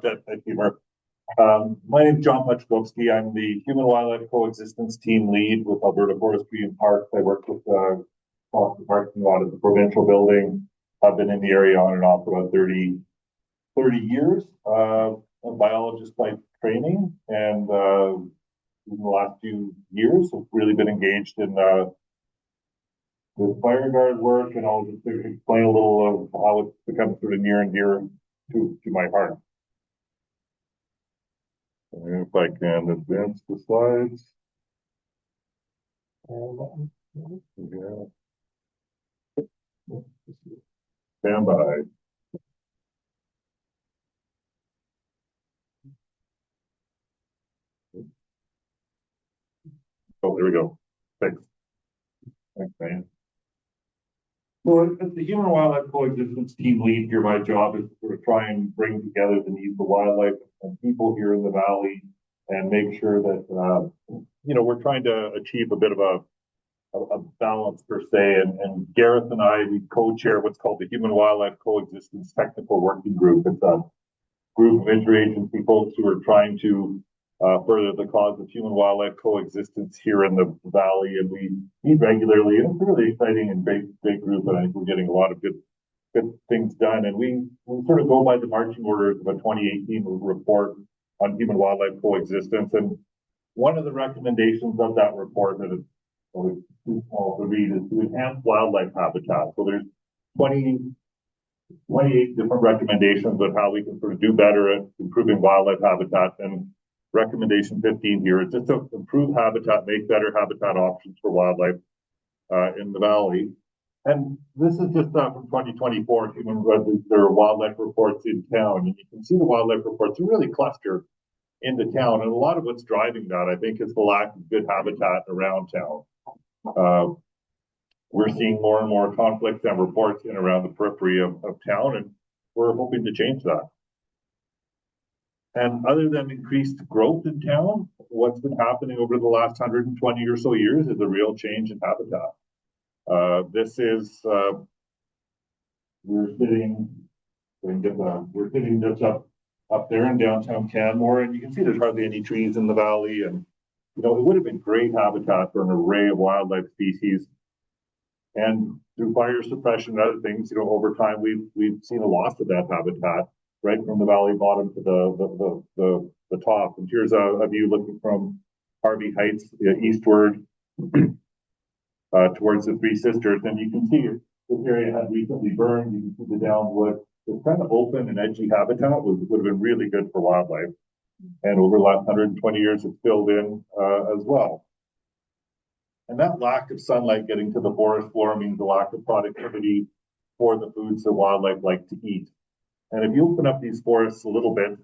at humor. My name is John Petrowski. I'm the Human Wildlife Coexistence Team Lead with Alberta Forestry and Parks. I work with the parking lot at the provincial building. I've been in the area on and off for about 30 years. A biologist by training, and in the last few years, I've really been engaged in the Fireguard work, and I'll just explain a little of how it's become sort of near and dear to my heart. And if I can advance the slides. Yeah. Stand by. Oh, there we go. Thanks. Thanks, man. So as the Human Wildlife Coexistence Team Lead here, my job is to sort of try and bring together the needs of wildlife and people here in the valley and make sure that, we're trying to achieve a bit of a balance per se. And Gareth and I, we co-chair what's called the Human Wildlife Coexistence Technical Working Group. It's a group of interagency folks who are trying to further the cause of human wildlife coexistence here in the valley, and we meet regularly. And it's a really exciting and great group, and I think we're getting a lot of good things done. And we sort of go by the marching orders of a 2018 report on human wildlife coexistence. And one of the recommendations of that report that is too small to read is to enhance wildlife habitat. So there's 28 different recommendations of how we can sort of do better at improving wildlife habitat. And recommendation 15 here is just to improve habitat, make better habitat options for wildlife in the valley. And this is just from 2024, there are wildlife reports in town. And you can see the wildlife reports are really clustered into town. And a lot of what's driving that, I think, is the lack of good habitat around town. We're seeing more and more conflicts and reports in and around the periphery of town, and we're hoping to change that. And other than increased growth in town, what's been happening over the last 120 or so years is a real change in habitat. We're sitting just up there in downtown Canmore, and you can see there's hardly any trees in the valley. And it would have been great habitat for an array of wildlife species. And through fire suppression and other things, over time we've seen a loss of that habitat, right from the valley bottom to the top. And here's a view looking from Harvey Heights eastward towards the Three Sisters. And you can see this area had recently burned. You can see the downwood. This kind of open and edgy habitat would have been really good for wildlife. And over the last 120 years, it's filled in as well. And that lack of sunlight getting to the forest floor means a lack of productivity for the foods that wildlife like to eat. And if you open up these forests a little bit,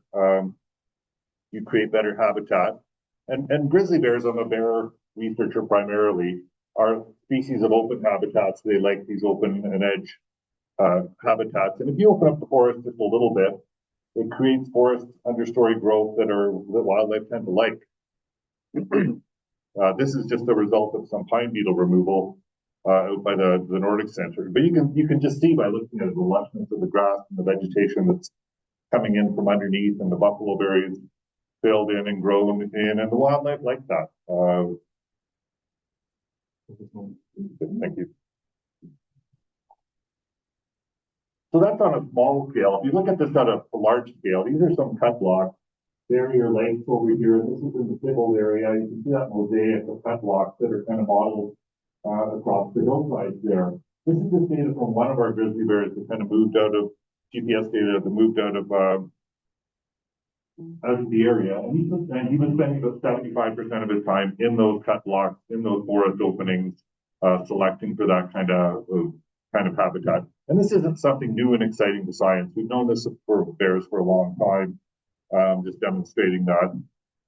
you create better habitat. And grizzly bears, I'm a bear researcher primarily, are species of open habitats. They like these open and edge habitats. And if you open up the forest just a little bit, it creates forest understory growth that wildlife tend to like. This is just the result of some pine beetle removal out by the Nordic Center. But you can just see by looking at the lushness of the grass and the vegetation that's coming in from underneath, and the buffalo berries filled in and grown in, and the wildlife like that. Thank you. So that's on a small scale. If you look at this at a large scale, these are some cut blocks. Barrier lakes over here. This is in the Sybil area. You can see that mosaic of cut blocks that are kind of modeled across the hillsides there. This is just data from one of our grizzly bears that kind of moved out of GPS data that moved out of the area. And he was spending about 75% of his time in those cut blocks, in those forest openings, selecting for that kind of habitat. And this isn't something new and exciting to science. We've known this for bears for a long time. Just demonstrating that.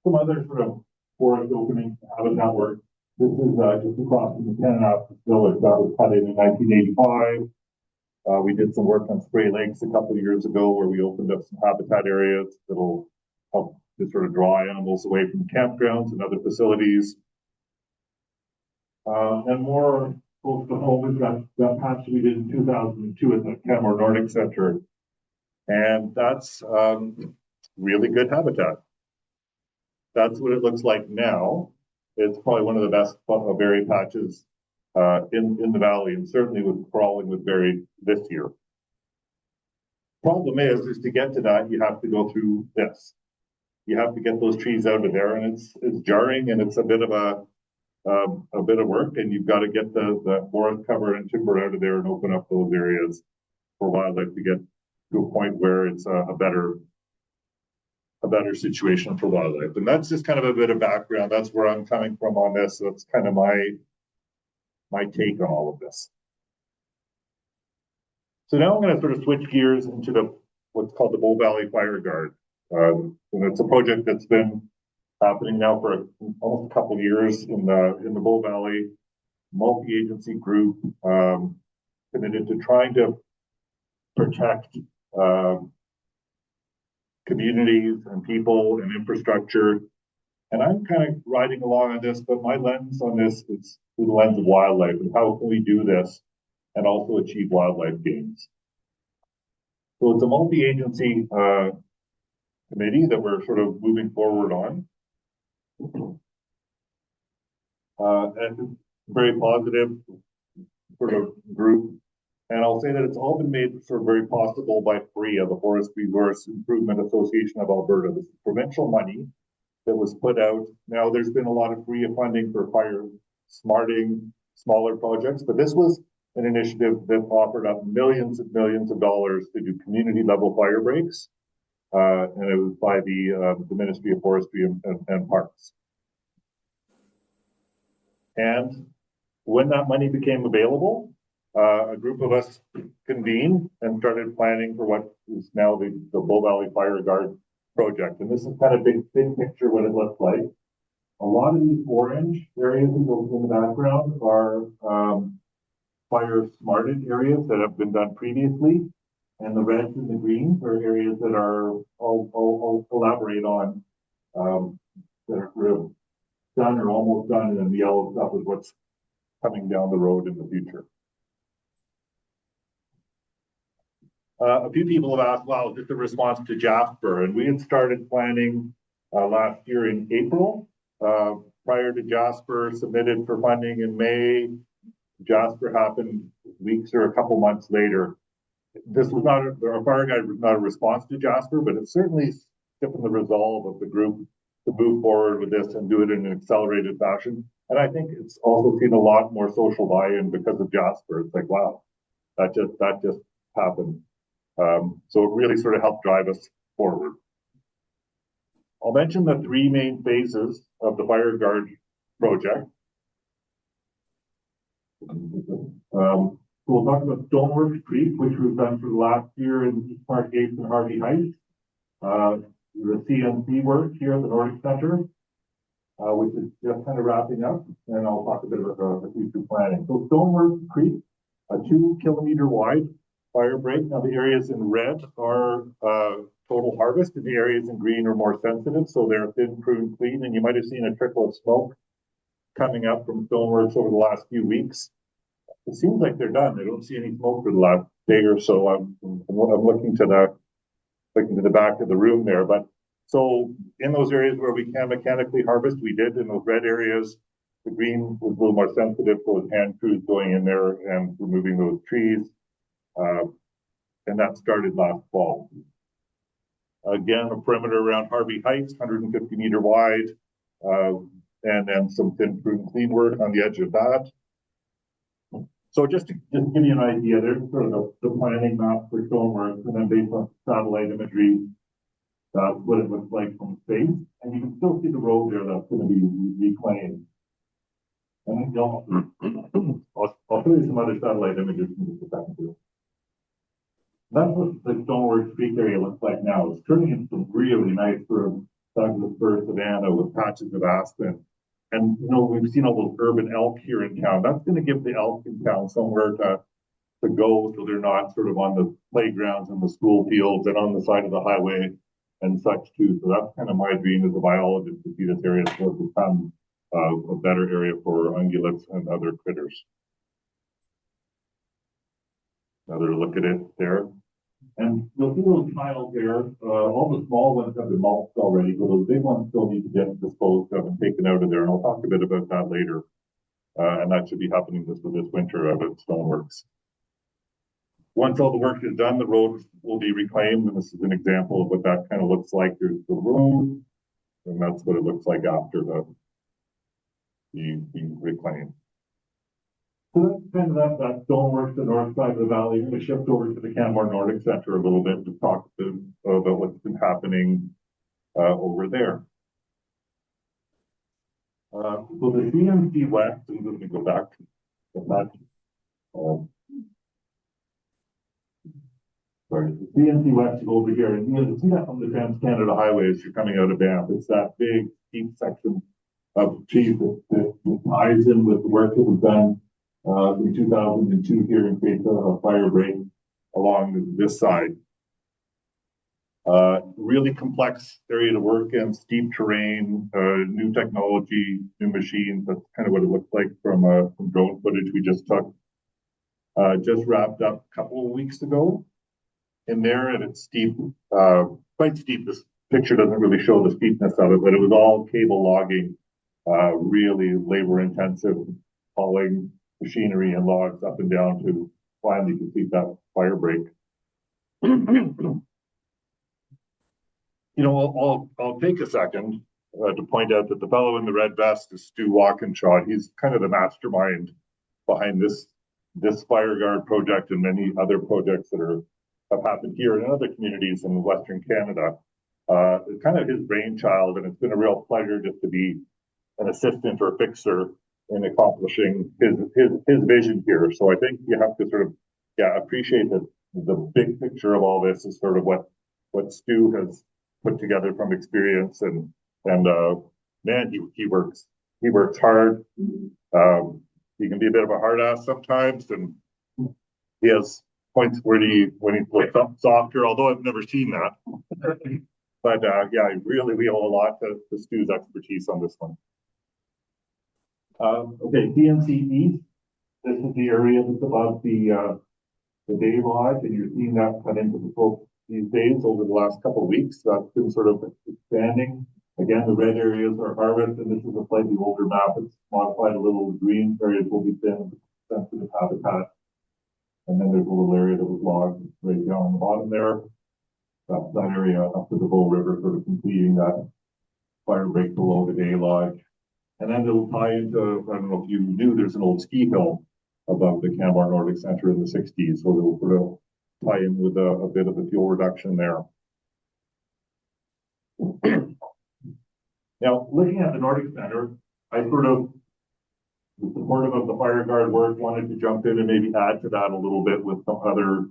Some other sort of forest opening habitat work. This is just across from the Tananask village that was cut in 1985. We did some work on Spray Lakes a couple of years ago where we opened up some habitat areas that'll help to sort of draw animals away from campgrounds and other facilities. And more close to home is that patch we did in 2002 at the Canmore Nordic Center. And that's really good habitat. That's what it looks like now. It's probably one of the best berry patches in the valley, and certainly with crawling with berry this year. Problem is to get to that, you have to go through this. You have to get those trees out of there, and it's jarring, and it's a bit of work, and you've got to get the forest cover and timber out of there and open up those areas for wildlife to get to a point where it's a better situation for wildlife. And that's just kind of a bit of background. That's where I'm coming from on this. That's kind of my take on all of this. So now I'm going to sort of switch gears into what's called the Bow Valley Fire Guard. And it's a project that's been happening now for almost a couple of years in the Bow Valley, multi-agency group committed to trying to protect communities and people and infrastructure. And I'm kind of riding along on this, but my lens on this is through the lens of wildlife and how can we do this and also achieve wildlife gains. So it's a multi-agency committee that we're sort of moving forward on. And very positive sort of group. And I'll say that it's all been made sort of very possible by FREA, the Forest Resource Improvement Association of Alberta. This is provincial money that was put out. Now there's been a lot of FREA funding for FireSmarting, smaller projects, but this was an initiative that offered up millions and millions of dollars to do community level fire breaks. And it was by the Ministry of Forestry and Parks. And when that money became available, a group of us convened and started planning for what is now the Bow Valley Fire Guard project. And this is kind of big picture what it looks like. A lot of these orange areas in the background are fire smarted areas that have been done previously. And the reds and the greens are areas that are, I'll elaborate on, that are sort of done or almost done, and then the yellow stuff is what's coming down the road in the future. A few people have asked, wow, just a response to Jasper, and we had started planning last year in April. Prior to Jasper, submitted for funding in May. Jasper happened weeks or a couple months later. This was not, our fire guide was not a response to Jasper, but it certainly stiffened the resolve of the group to move forward with this and do it in an accelerated fashion. And I think it's also seen a lot more social buy-in because of Jasper. It's like, wow, that just happened. So it really sort of helped drive us forward. I'll mention the three main phases of the Fire Guard project. We'll talk about Stoneworks Creek, which was done for the last year in East Park Gates and Harvey Heights. The CNC work here at the Nordic Center, which is just kind of wrapping up, and I'll talk a bit about the future planning. So Stoneworks Creek, a 2 kilometer wide fire break. Now the areas in red are total harvest, and the areas in green are more sensitive, so they're thin, pruned, clean, and you might have seen a trickle of smoke coming up from Stoneworks over the last few weeks. It seems like they're done. I don't see any smoke for the last day or so. I'm looking to the back of the room there. But so in those areas where we can mechanically harvest, we did. In those red areas, the green was a little more sensitive, so with hand crews going in there and removing those trees. And that started last fall. Again, a perimeter around Harvey Heights, 150 meter wide, and then some thin, prune, clean work on the edge of that. So just to give you an idea, there's sort of the planning map for Stoneworks, and then based on satellite imagery, that's what it looks like from space. And you can still see the road there that's going to be reclaimed. And then I'll show you some other satellite images in just a second too. That's what the Stoneworks Creek area looks like now. It's turning into some really nice sort of Douglas fir savanna with patches of aspen. And, you know, we've seen all those urban elk here in town. That's going to give the elk in town somewhere to go so they're not sort of on the playgrounds and the school fields and on the side of the highway and such too. So that's kind of my dream as a biologist, to see this area sort of become a better area for ungulates and other critters. Another look at it there. And you'll see those tiles there, all the small ones have been mulched already, but those big ones still need to get disposed of and taken out of there, and I'll talk a bit about that later. And that should be happening this winter at Stoneworks. Once all the work is done, the road will be reclaimed, and this is an example of what that kind of looks like. There's the road, and that's what it looks like after the reclaimed. So that's kind of that Stoneworks, the north side of the valley. We shift over to the Canmore Nordic Center a little bit to talk about what's been happening over there. So the CMC West, and let me go back to that. Sorry, the CNC West is over here, and you see that from the Trans-Canada Highway as you're coming out of Banff. It's that big, steep section of trees that ties in with the work that was done in 2002 here in case of a fire break along this side. Really complex area to work in, steep terrain, new technology, new machines. That's kind of what it looks like from drone footage we just took. Just wrapped up a couple of weeks ago in there, and it's steep, quite steep. This picture doesn't really show the steepness of it, but it was all cable logging, really labor intensive, hauling machinery and logs up and down to finally complete that fire break. You know, I'll take a second to point out that the fellow in the red vest is Stu Walkinshaw. He's kind of the mastermind behind this Fireguard project and many other projects that have happened here in other communities in Western Canada. It's kind of his brainchild, and it's been a real pleasure just to be an assistant or fixer in accomplishing his vision here. So I think you have to sort of appreciate that the big picture of all this is sort of what Stu has put together from experience, and man, he works hard. He can be a bit of a hard ass sometimes, and he has points when he's like softer, although I've never seen that. But yeah, really we owe a lot to Stu's expertise on this one. Okay, PMC East. This is the area that's above the day lodge, and you're seeing that cut into the slope these days over the last couple of weeks. That's been sort of expanding. Again, the red areas are harvest, and this is a slightly older map. It's modified a little. The green areas will be thin, sensitive habitat. And then there's a little area that was logged right down on the bottom there. That's that area up to the Bow River, sort of completing that fire break below the day lodge. And then it'll tie into, I don't know if you knew, there's an old ski hill above the Canmore Nordic Center in the 60s. So it'll sort of tie in with a bit of a fuel reduction there. Now, looking at the Nordic Center, I sort of, supportive of the Fireguard work, wanted to jump in and maybe add to that a little bit with some other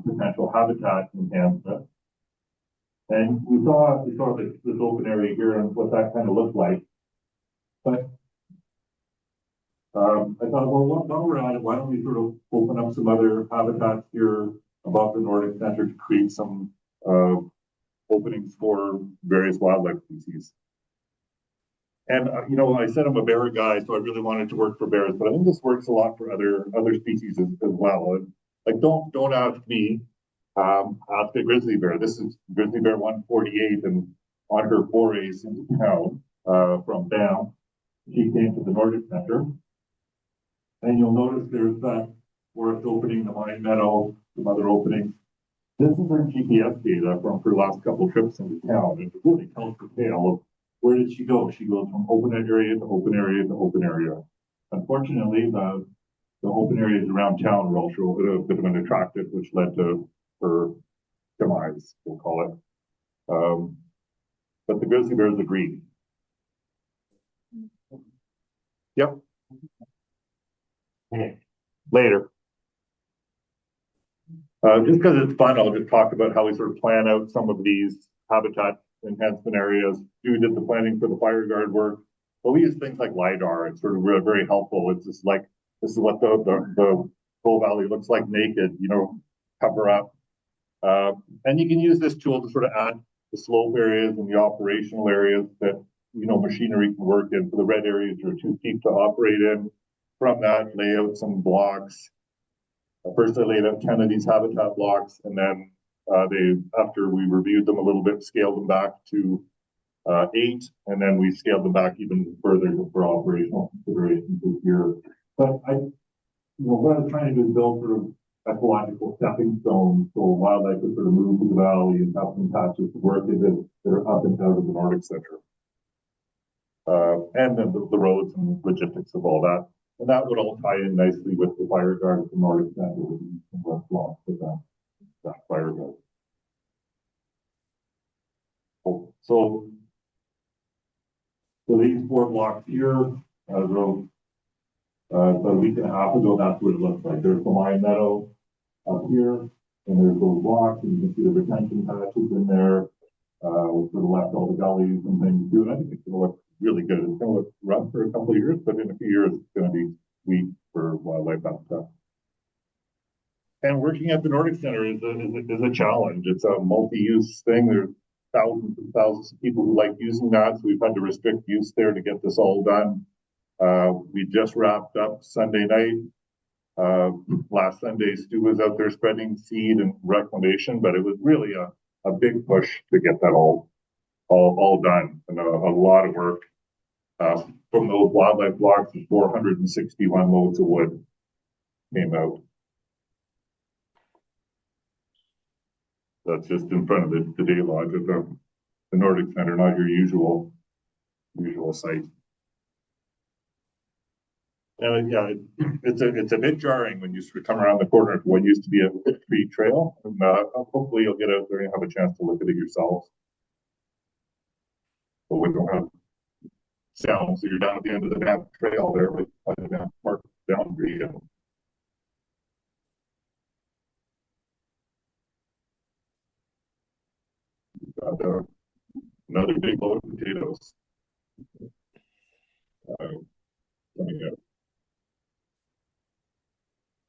potential habitat enhancement. And we saw this open area here and what that kind of looked like. But I thought, well, while we're at it, why don't we sort of open up some other habitats here above the Nordic Center to create some openings for various wildlife species. And you know, I said I'm a bear guy, so I really wanted to work for bears, but I think this works a lot for other species as well. And like, don't ask me, ask a grizzly bear. This is grizzly bear 148, and on her forays into town from Banff, she came to the Nordic Center, and you'll notice there's that forest opening, the mine meadow, some other openings. This is her GPS data from her last couple trips into town, and it really tells the tale of where did she go? She goes from open area to open area to open area. Unfortunately, the open areas around town were also a bit of an attractive, which led to her demise, we'll call it. But the grizzly bears agreed. Yep. Later. Just because it's fun, I'll just talk about how we sort of plan out some of these habitat enhancement areas. Stu did the planning for the Fireguard work, but we use things like LiDAR. It's sort of really very helpful. It's just like, this is what the Bow Valley looks like naked, you know, cover up. And you can use this tool to sort of add the slope areas and the operational areas that, you know, machinery can work in. For the red areas are too steep to operate in. From that, lay out some blocks. First, I laid out 10 of these habitat blocks, and then after we reviewed them a little bit, scaled them back to 8, and then we scaled them back even further for operational considerations this year. But what I was trying to do is build sort of ecological stepping stones so wildlife would sort of move to the valley and have some patches to work in that are up and out of the Nordic Center. And then the roads and logistics of all that. And that would all tie in nicely with the Fireguards and Nordic Center with the east and west blocks of that Fireguard. So these 4 blocks here, about a week and a half ago, that's what it looks like. There's the mine meadow up here, and there's those blocks, and you can see the retention patches in there. We sort of left all the gullies and things too, and I think it's going to look really good. It's going to look rough for a couple of years, but in a few years, it's going to be sweet for wildlife habitat. And working at the Nordic Center is a challenge. It's a multi-use thing. There's thousands and thousands of people who like using that, so we've had to restrict use there to get this all done. We just wrapped up Sunday night. Last Sunday, Stu was out there spreading seed and reclamation, but it was really a big push to get that all done, and a lot of work. From those wildlife blocks, 461 loads of wood came out. That's just in front of the day lodge at the Nordic Center, not your usual site. And yeah, it's a bit jarring when you sort of come around the corner to what used to be a tree trail. And hopefully you'll get out there and have a chance to look at it yourself. But we don't have sound, so you're down at the end of the damn trail there with the mark boundary. And got another big load of potatoes coming out.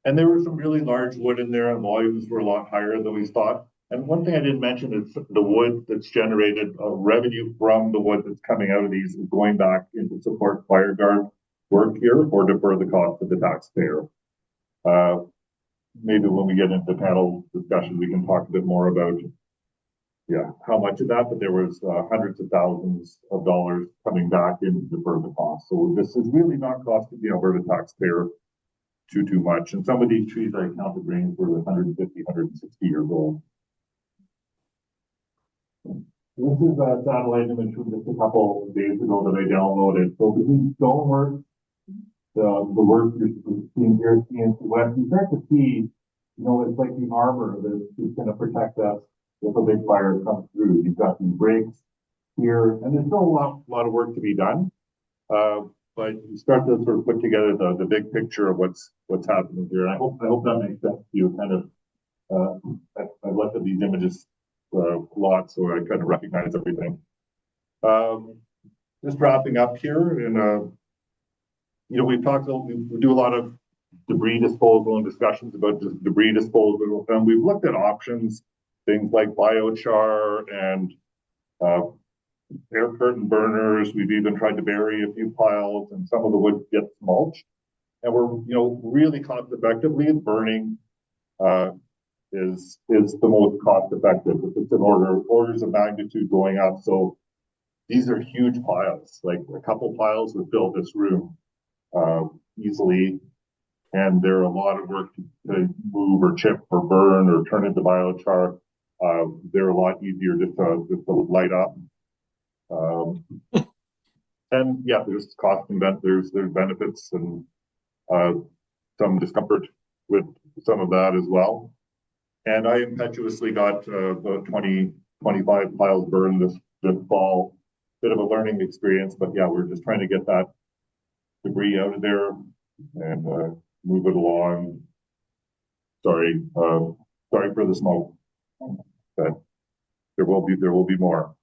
And there were some really large wood in there, and volumes were a lot higher than we thought. And one thing I didn't mention is the wood that's generated, revenue from the wood that's coming out of these is going back into support Fireguard work here or defer the cost to the taxpayer. Maybe when we get into the panel discussion, we can talk a bit more about how much of that, but there was hundreds of thousands of dollars coming back in to defer the cost. So this is really not costing the Alberta taxpayer too much. And some of these trees I counted range were 150, 160 years old. This is a satellite image from just a couple of days ago that I downloaded. So between stonework, the work you're seeing here, CNC West, you start to see, it's like the armor that is going to protect us if a big fire comes through. You've got these breaks here, and there's still a lot of work to be done. But you start to sort of put together the big picture of what's happening here. And I hope that makes sense to you. Kind of, I looked at these images a lot, so I kind of recognize everything. Just wrapping up here, and we do a lot of debris disposal and discussions about debris disposal, and we've looked at options, things like biochar and air curtain burners. We've even tried to bury a few piles, and some of the wood gets mulched. And we're, really cost effectively burning is the most cost effective. It's an orders of magnitude going up. So these are huge piles. Like a couple piles would fill this room easily, and they're a lot of work to move or chip or burn or turn into biochar. They're a lot easier just to light up. And there's cost and there's benefits and some discomfort with some of that as well. And I impetuously got about 25 piles burned this fall. Bit of a learning experience, but we're just trying to get that debris out of there and move it along. Sorry for the smoke, but there will be more.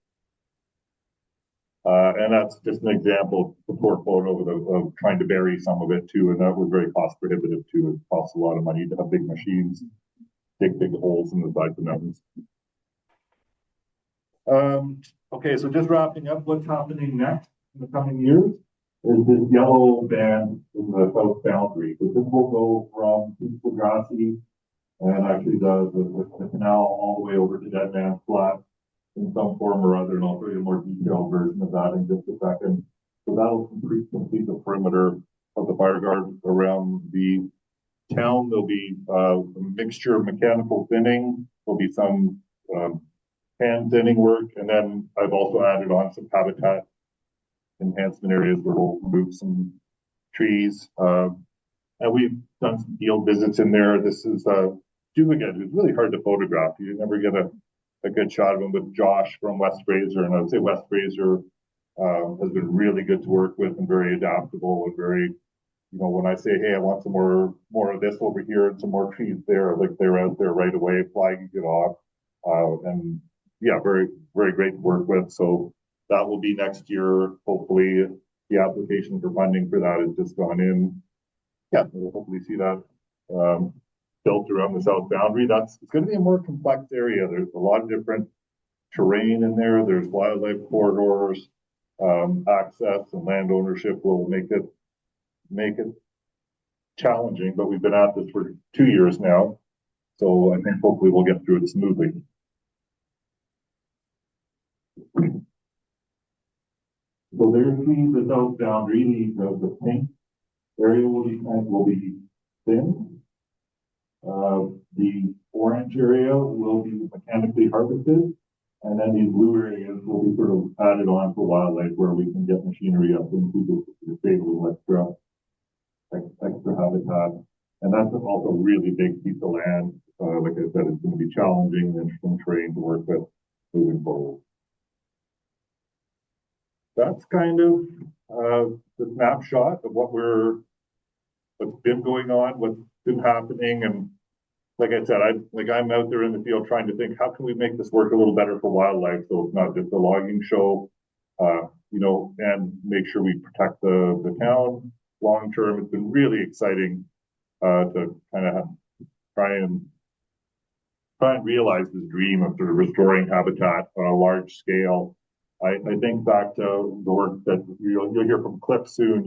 And that's just an example, a poor photo of trying to bury some of it too, and that was very cost prohibitive too. It costs a lot of money to have big machines dig big holes in the side of the mountains. Okay, so just wrapping up, what's happening next in the coming years? is this yellow band in the south boundary. So this will go from Degrassi and actually the canal all the way over to Dead Man's Flat in some form or other, and I'll show you a more detailed version of that in just a second. So that'll complete the perimeter of the fire guard around the town. There'll be a mixture of mechanical thinning. There'll be some hand thinning work, and then I've also added on some habitat enhancement areas where we'll remove some trees. And we've done some field visits in there. This is Duvigan, who's really hard to photograph. You never get a good shot of him, with Josh from West Fraser. And I would say West Fraser has been really good to work with and very adaptable and very, when I say, hey, I want some more of this over here and some more trees there, like they're out there right away, flagging it off. And yeah, very, very great to work with. So that will be next year. Hopefully the application for funding for that has just gone in. Yeah, we'll hopefully see that built around the south boundary. It's going to be a more complex area. There's a lot of different terrain in there. There's wildlife corridors, access and land ownership will make it challenging, but we've been at this for 2 years now. So I think hopefully we'll get through it smoothly. So there's the south boundary, the pink area will be thin. The orange area will be mechanically harvested, and then these blue areas will be sort of added on for wildlife, where we can get machinery up into to create a little extra habitat. And that's also a really big piece of land. Like I said, it's going to be challenging and interesting terrain to work with moving forward. That's kind of the snapshot of what's been going on, what's been happening. And like I said, I'm out there in the field trying to think, how can we make this work a little better for wildlife, so it's not just a logging show, and make sure we protect the town long term. It's been really exciting to kind of try and realize this dream of sort of restoring habitat on a large scale. I think back to the work that you'll hear from Cliff soon.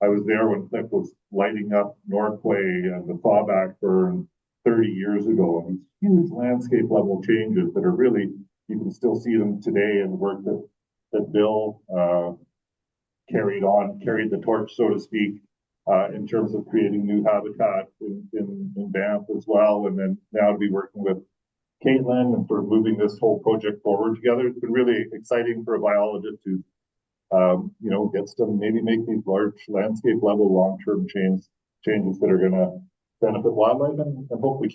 I was there when Cliff was lighting up Northway and the sawback burn 30 years ago. And these huge landscape level changes that are really, you can still see them today in the work that Bill carried the torch, so to speak, in terms of creating new habitat in Banff as well. And then now to be working with Caitlin and sort of moving this whole project forward together. It's been really exciting for a biologist who, gets to maybe make these large landscape level long-term changes that are going to benefit wildlife and hopefully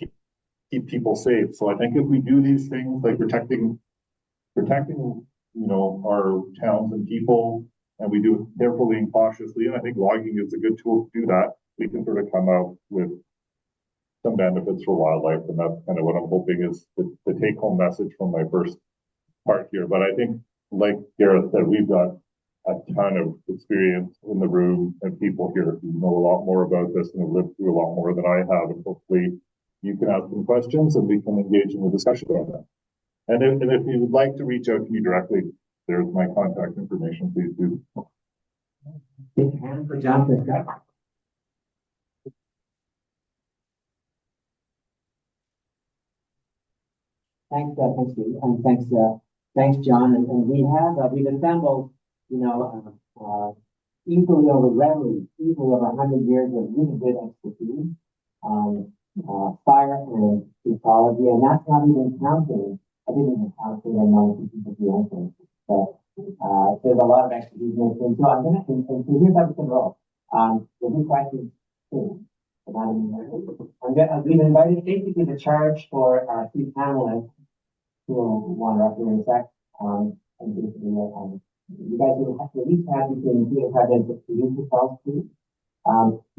keep people safe. So I think if we do these things like protecting, our towns and people, and we do it carefully and cautiously, and I think logging is a good tool to do that, we can sort of come out with some benefits for wildlife. And that's kind of what I'm hoping is the take-home message from my first part here. But I think, like Gareth said, we've got a ton of experience in the room and people here who know a lot more about this and have lived through a lot more than I have. And hopefully you can ask some questions and we can engage in the discussion about that. And if you would like to reach out to me directly, there's my contact information. Please do. For John. Thanks, Steve, and thanks, John. And we've assembled, easily over 100 years of really good expertise on fire and ecology, and that's not even counting. I didn't even count the answers, but there's a lot of expertise in it. And so I'm gonna, and so here's how it's gonna roll. We'll do questions soon. We've invited basically the charge for our three panelists who will want to represent SEC. And basically, you guys will have to at least have between 3 and 5 minutes to introduce yourselves, please.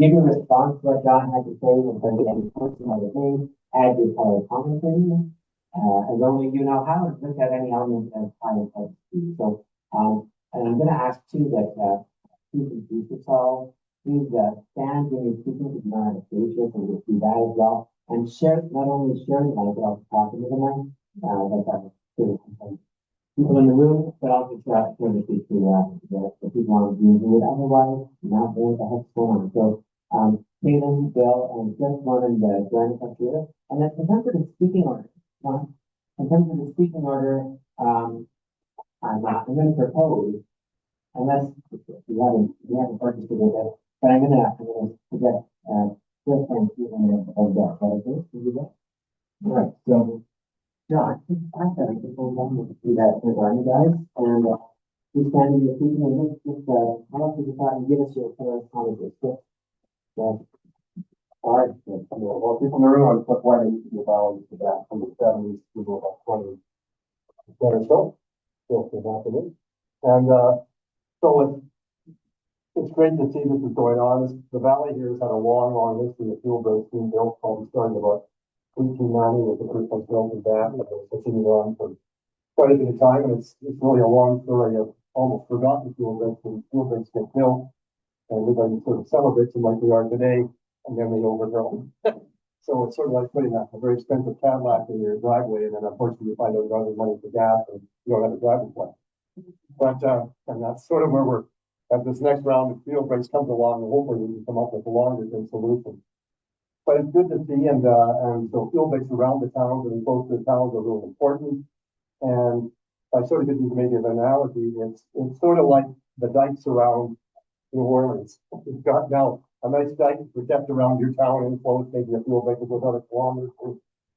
Give your response to what John had to say in terms of any personal name, add your color commentary, as only you know how, and look at any element as high as speed. So, and I'm going to ask too that please introduce yourself. Please stand when you're speaking because you don't have a stage here, so we'll see that as well. And share, not only share the mic, but also talk into the mic. That's really important. people in the room, but I'll just turn this to the people on Zoom who would otherwise not know what the heck's going on. So, Caitlin, Bill, and just wanted to join us up here. And then in terms of the speaking order, in terms of the speaking order, I'm going to propose, unless you haven't participated with it, but I'm going to suggest, Chris and Stephen and Bill. Can you do that? All right, so John, I thought I could hold on to do that with our guys, and just kind of your thinking, and just how much you thought and give us your first comment. All right, well, people in the room, I put why they used to be about that from the 70s to about 20 or so. Still happening, and so it's great to see this is going on. The valley here has had a long, long history of fuel breaks being built, probably starting about 1890 with the first one built in that, and it's continued on for quite a bit of time. And it's really a long story of almost forgotten fuel breaks, and fuel breaks get built, and everybody sort of celebrates them like we are today, and then they overgrow. So it's sort of like putting a very expensive Cadillac in your driveway, and then unfortunately you find out you're money for gas, and you don't have a driving plan. But and that's sort of where we're at this next round of field breaks comes along, and hopefully we can come up with a longer term solution. But it's good to see, and so field breaks around the towns and close to the towns are really important. And I sort of could use maybe an analogy. It's sort of like the dikes around New Orleans. You've got now a nice dike to protect around your town and close, maybe a field break of about a kilometer,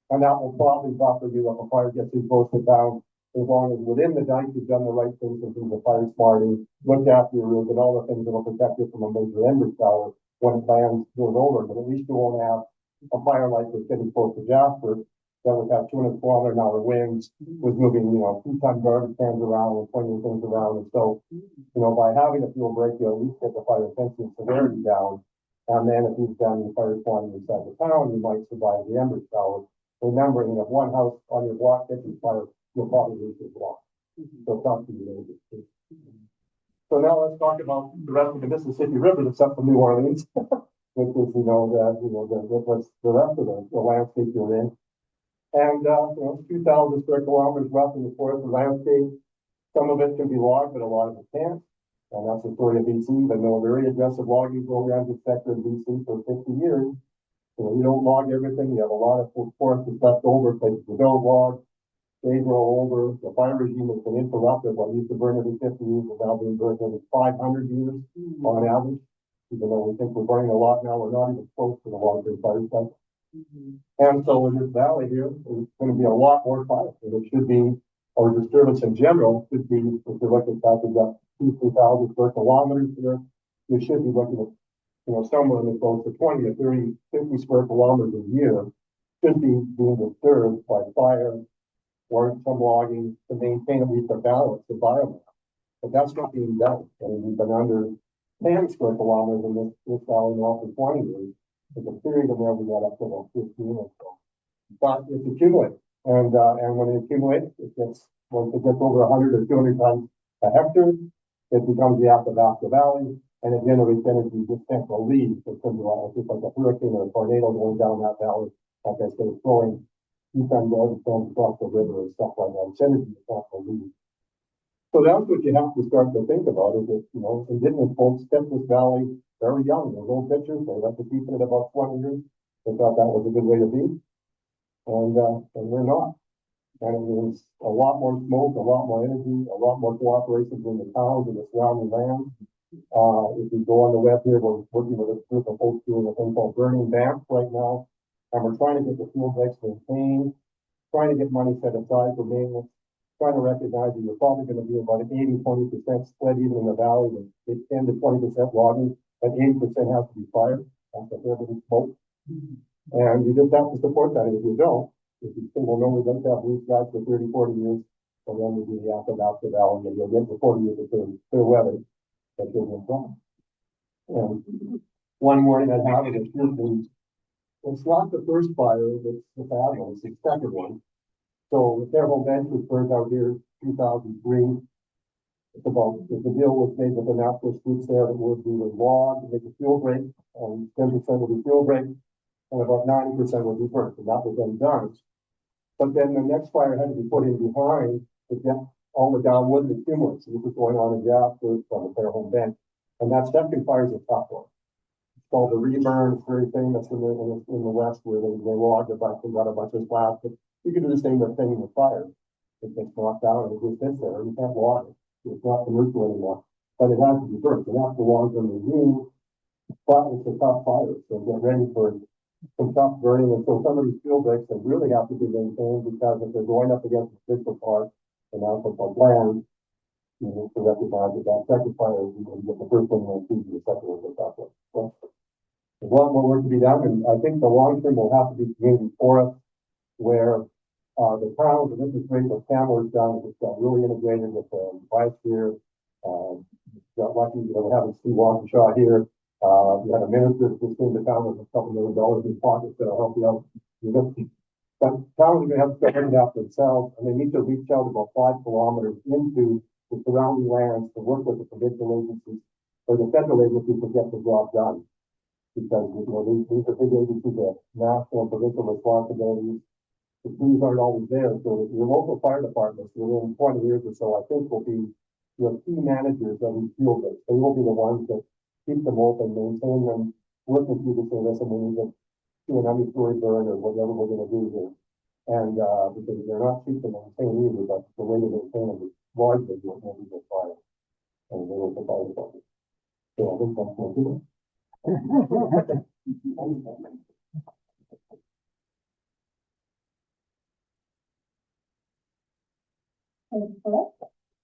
and that will probably buffer you if a fire gets too close to town. As long as within the dike you've done the right things in terms of FireSmarting, looked after your roof and all the things that will protect you from a major embers shower when the plan goes over. But at least you won't have a fire like was getting close to Jasper that would have 200-kilometer-an-hour winds, was moving, 2-ton garbage cans around and pointing things around. And so, by having a fuel break, you at least get the fire intensity and severity down. And then if you've done the FireSmarting inside the town, you might survive the embers shower. Remembering that if one house on your block catches fire, you'll probably lose your block. So it's not too late. So now let's talk about the rest of the Mississippi River that's up from New Orleans, which is, what's the rest of the landscape you're in. And, 2,000 square kilometers roughly the forest landscape. Some of it can be logged, but a lot of it can't. And that's the story of BC. But no very aggressive logging programs in the sector in BC for 50 years. You don't log everything. You have a lot of forest that's left over, places you don't log. They grow over. The fire regime has been interrupted. What used to burn every 50 years is now being burned every 500 years on average. Even though we think we're burning a lot now, we're not even close to the long-term fire cycle. And so in this valley here, there's going to be a lot more fire. And it should be, or disturbance in general, should be, if you look at that, we've got 2,000-3,000 square kilometers here. You should be looking at, somewhere in the close to 20 or 30, 50 square kilometers a year should be being disturbed by fire or some logging to maintain at least a balance of biomass. But that's not being done. And we've been under 10 square kilometers in this valley now for 20 years. There's a period of where we got up to about 15 or so. But it's accumulating. And when it accumulates, once it gets over 100 or 200 tons a hectare, it becomes the Athabasca Valley, and it generates energy you just can't believe. It's just like a hurricane or a tornado going down that valley, like I say, flowing deep underground across the river and stuff like that. It's energy you can't believe. So that's what you have to start to think about is that, indigenous folks stepped this valley very young. Those old pictures, they left the people at about 20 years. They thought that was a good way to be. And we're not. And it means a lot more smoke, a lot more energy, a lot more cooperation between the towns and the surrounding land. If you go on the web here, we're working with a group of folks doing a thing called burning dams right now. And we're trying to get the fuel breaks maintained, trying to get money set aside for maintenance, trying to recognize that you're probably going to be about an 80-20% split even in the valley with 10 to 20% logging, and 80% has to be fired. That's a fair bit of smoke. And you just have to support that. If you don't, if you say, well, no, we're going to have blue skies for 30, 40 years, well, then we'll do the Athabasca Valley, and you'll get the 40 years of clear weather that you're going from. And one warning I have is it's not the first fire that's the bad one, it's the second one. So the Fairhope Bench was burned out here in 2003. It's about, if the deal was made with the natural fruits there, that would be with log, make a fuel break, and 10% would be fuel break, and about 90% would be burnt, and that was then done. But then the next fire had to be put in behind to get all the downwood and accumulates. This is going on in Jasper from the Fairholme Bank. And that second fire is a tough one. It's called the reburn. It's very famous in the West where they logged a bunch and got a bunch of slabs. But you can do the same thing with fire. It gets knocked down and it just sits there. You can't log it. It's not commercial anymore. But it has to be burnt. And that's the long-term regime. But it's a tough fire. So get ready for some tough burning. And so some of these fuel breaks that really have to be maintained because if they're going up against the physical part and also from land, you need to recognize that second fire, you can get the first one and then the second one goes up. So there's a lot more work to be done. And I think the long term will have to be community forests where the towns, and this is great what Tamworth's done, it's got really integrated with the biosphere. Got lucky, having Steve Walkinshaw here. You had a minister who came to town with a couple $1 million in pockets that'll help you out. But towns are going to have to start looking after themselves, and they need to reach out about 5 kilometers into the surrounding lands to work with the provincial agencies or the federal agencies to get the job done. Because these are big agencies that have national and provincial responsibilities. The crews aren't always there, so your local fire departments within 20 years or so, I think, will be your key managers of these fuel breaks. They will be the ones that keep them open, maintain them, work with you to say, listen, we need to do an understory burn or whatever we're going to do here. And because they're not cheap to maintain either, but the way to maintain them is largely what will be the fire. And they will fire department. So I think that's what we're doing.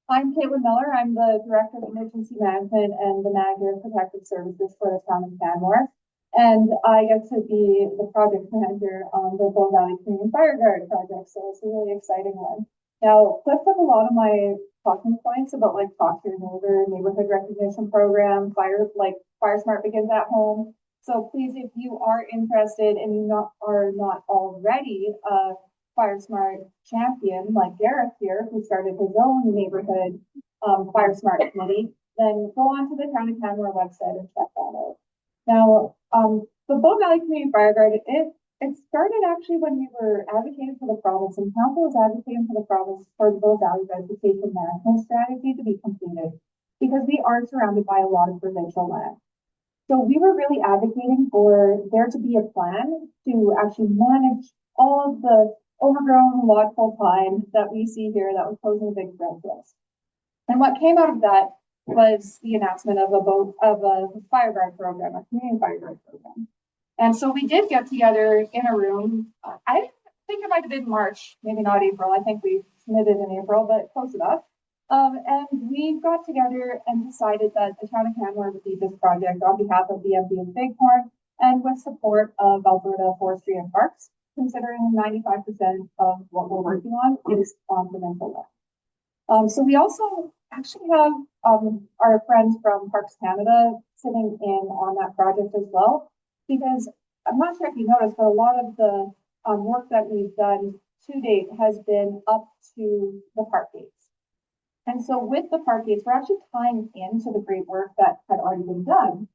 I'm Caitlin Miller. I'm the Director of Emergency Management and the Manager of Protective Services for the town of Canmore. And I get to be the project manager on the Bow Valley Community Fireguard project. So it's a really exciting one. Now, Cliff took a lot of my talking points about like talk to your neighbor, neighborhood recognition program, FireSmart begins at home. So please, if you are interested and you are not already FireSmart champion like Gareth here, who started his own neighborhood FireSmart committee, then go on to the Town of Canmore website and check that out. Now, the Bow Valley Community Fireguard, it started actually when we were advocating for the province, and council was advocating for the province for the Bow Valley vegetation management strategy to be completed, because we are surrounded by a lot of provincial land. So we were really advocating for there to be a plan to actually manage all of the overgrown lodgepole pine that we see here that was posing a big threat to us. And what came out of that was the announcement of a Fireguard program, a community Fireguard program. And so we did get together in a room. I think it might have been March, maybe not April. I think we submitted in April, but close enough. And we got together and decided that the town of Canmore would lead this project on behalf of the MD of Bighorn and with support of Alberta Forestry and Parks, considering 95% of what we're working on is on provincial land. So we also actually have our friends from Parks Canada sitting in on that project as well, because I'm not sure if you noticed, but a lot of the work that we've done to date has been up to the park gates. And so with the park gates, we're actually tying into the great work that had already been done,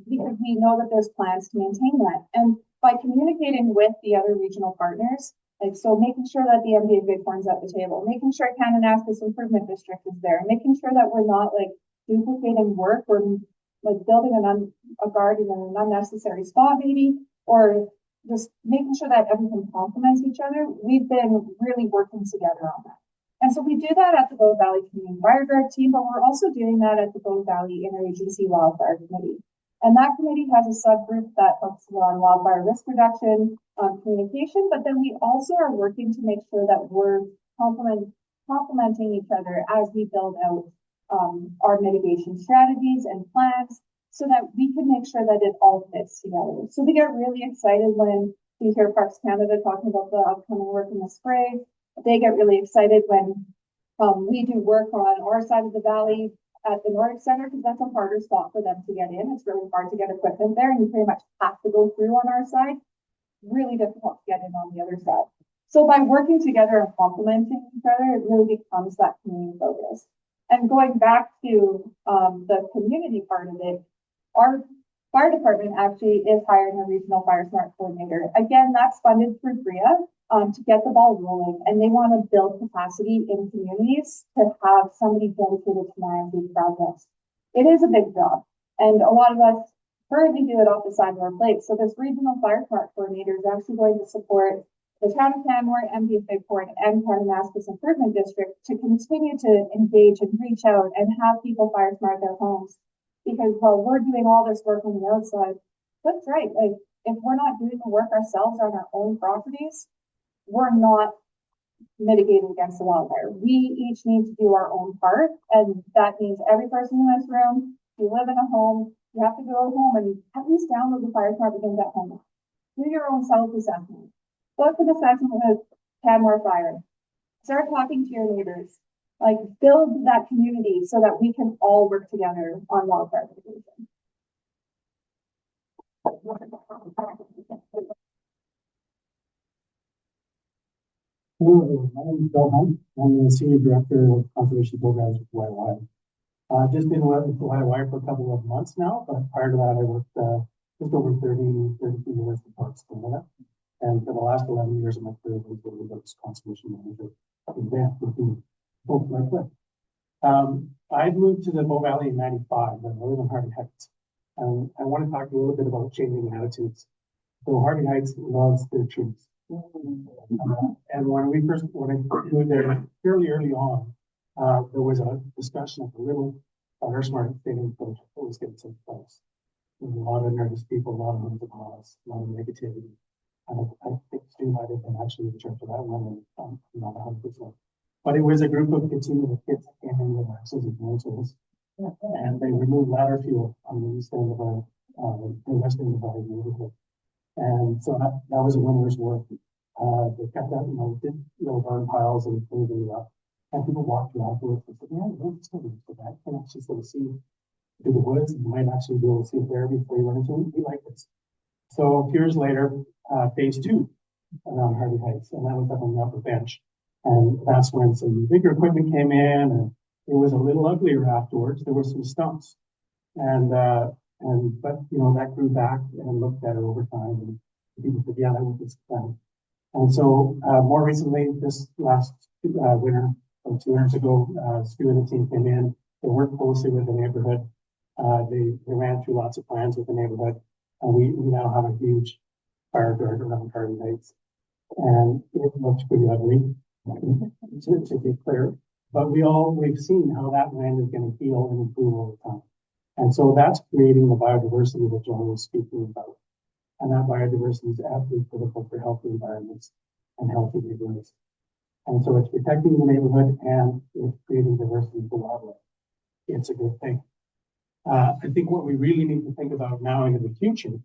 because we know that there's plans to maintain that. And by communicating with the other regional partners, like so making sure that the MDA Bighorn's at the table, making sure Kananaskis Improvement District is there, making sure that we're not like duplicating work or like building a garden in an unnecessary spot maybe, or just making sure that everything complements each other. We've been really working together on that. And so we do that at the Bow Valley Community Fireguard team, but we're also doing that at the Bow Valley Interagency Wildfire Committee. And that committee has a subgroup that focuses on wildfire risk reduction, communication, but then we also are working to make sure that we're complementing each other as we build out our mitigation strategies and plans so that we can make sure that it all fits together. So we get really excited when we hear Parks Canada talking about the upcoming work in the spring. They get really excited when we do work on our side of the valley at the Nordic Center, because that's a harder spot for them to get in. It's really hard to get equipment there, and you pretty much have to go through on our side. Really difficult to get in on the other side. So by working together and complementing each other, it really becomes that community focus. And going back to the community part of it, our fire department actually is hiring a regional fire smart coordinator. Again, that's funded through BRIA to get the ball rolling, and they want to build capacity in communities to have somebody dedicated to manage these projects. It is a big job, and a lot of us currently do it off the side of our plate. So this regional fire smart coordinator is actually going to support the town of Canmore, MPFA Port, and Kananaskis Improvement District to continue to engage and reach out and have people fire smart their homes. Because while we're doing all this work on the outside, that's right. Like, if we're not doing the work ourselves on our own properties, we're not mitigating against the wildfire. We each need to do our own part, and that means every person in this room, if you live in a home, you have to go home and at least download the Fire Smart Begins at Home. Do your own self-assessment. Book an assessment with Canmore Fire. Start talking to your neighbors. Like, build that community so that we can all work together on wildfire mitigation. Hello, everyone. My name is Bill Hunt. I'm the Senior Director of Conservation Programs with YY. I've just been with YY for a couple of months now, but prior to that, I worked just over 32 years in Parks Canada. And for the last 11 years of my career, I've been a conservation manager in Banff with folks like that. I moved to the Bow Valley in '95, and I live in Hardy Heights. I want to talk a little bit about changing attitudes. So Hardy Heights loves their trees. And when I moved there fairly early on, there was a discussion of the little FireSmart training project that was getting taken place. There was a lot of nervous people, a lot of hundreds of miles, a lot of negativity. And I think Stu might have been actually in charge of that one, and not 100%. But it was a group of 15 little kids that came in with axes and tools, and they removed ladder fuel on the east end of our, the west end of our neighborhood. And so that was a winner's work. They kept that, did burn piles and cleaned it up. And people walked through afterwards and said, yeah, it's not so bad. You can actually sort of see through the woods, and you might actually be able to see it there before you run into it. We like this. So a few years later, phase 2 around Hardy Heights, and that was up on the upper bench. And that's when some bigger equipment came in, and it was a little uglier afterwards. There were some stumps. But that grew back and looked better over time. And people said, yeah, that was just fun. And so more recently, this last winter, or 2 winters ago, Stu and the team came in. They worked closely with the neighborhood. They ran through lots of plans with the neighborhood. And we now have a huge fire guard around Hardy Heights. And it looks pretty ugly, to be clear. But we've seen how that land is going to heal and improve over time. And so that's creating the biodiversity that John was speaking about. And that biodiversity is absolutely critical for healthy environments and healthy neighborhoods. And so it's protecting the neighborhood and it's creating diversity for wildlife. It's a good thing. I think what we really need to think about now into the future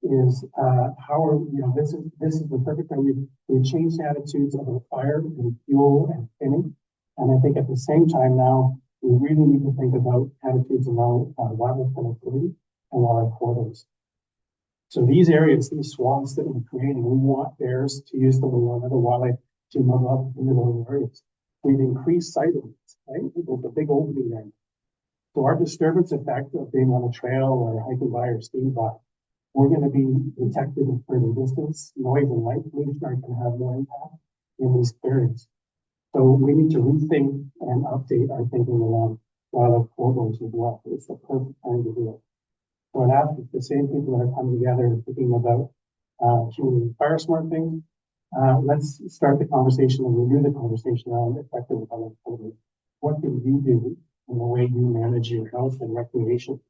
is how are, this is the perfect time. We've changed attitudes about fire and fuel and thinning. And I think at the same time now, we really need to think about attitudes around wildlife connectivity and wildlife corridors. So these areas, these swaths that we're creating, we want bears to use them, we want other wildlife to move up into those areas. We've increased sightings, right? There's a big opening there. So our disturbance effect of being on a trail or hiking by or skiing by, we're going to be detected in further distance. Noise and light pollution are going to have more impact in these areas. So we need to rethink and update our thinking around wildlife corridors as well. It's the perfect time to do it. So I'd ask the same people that are coming together and thinking about FireSmart things. Let's start the conversation and renew the conversation around effective wildlife corridors. What can you do in the way you manage your health and recreation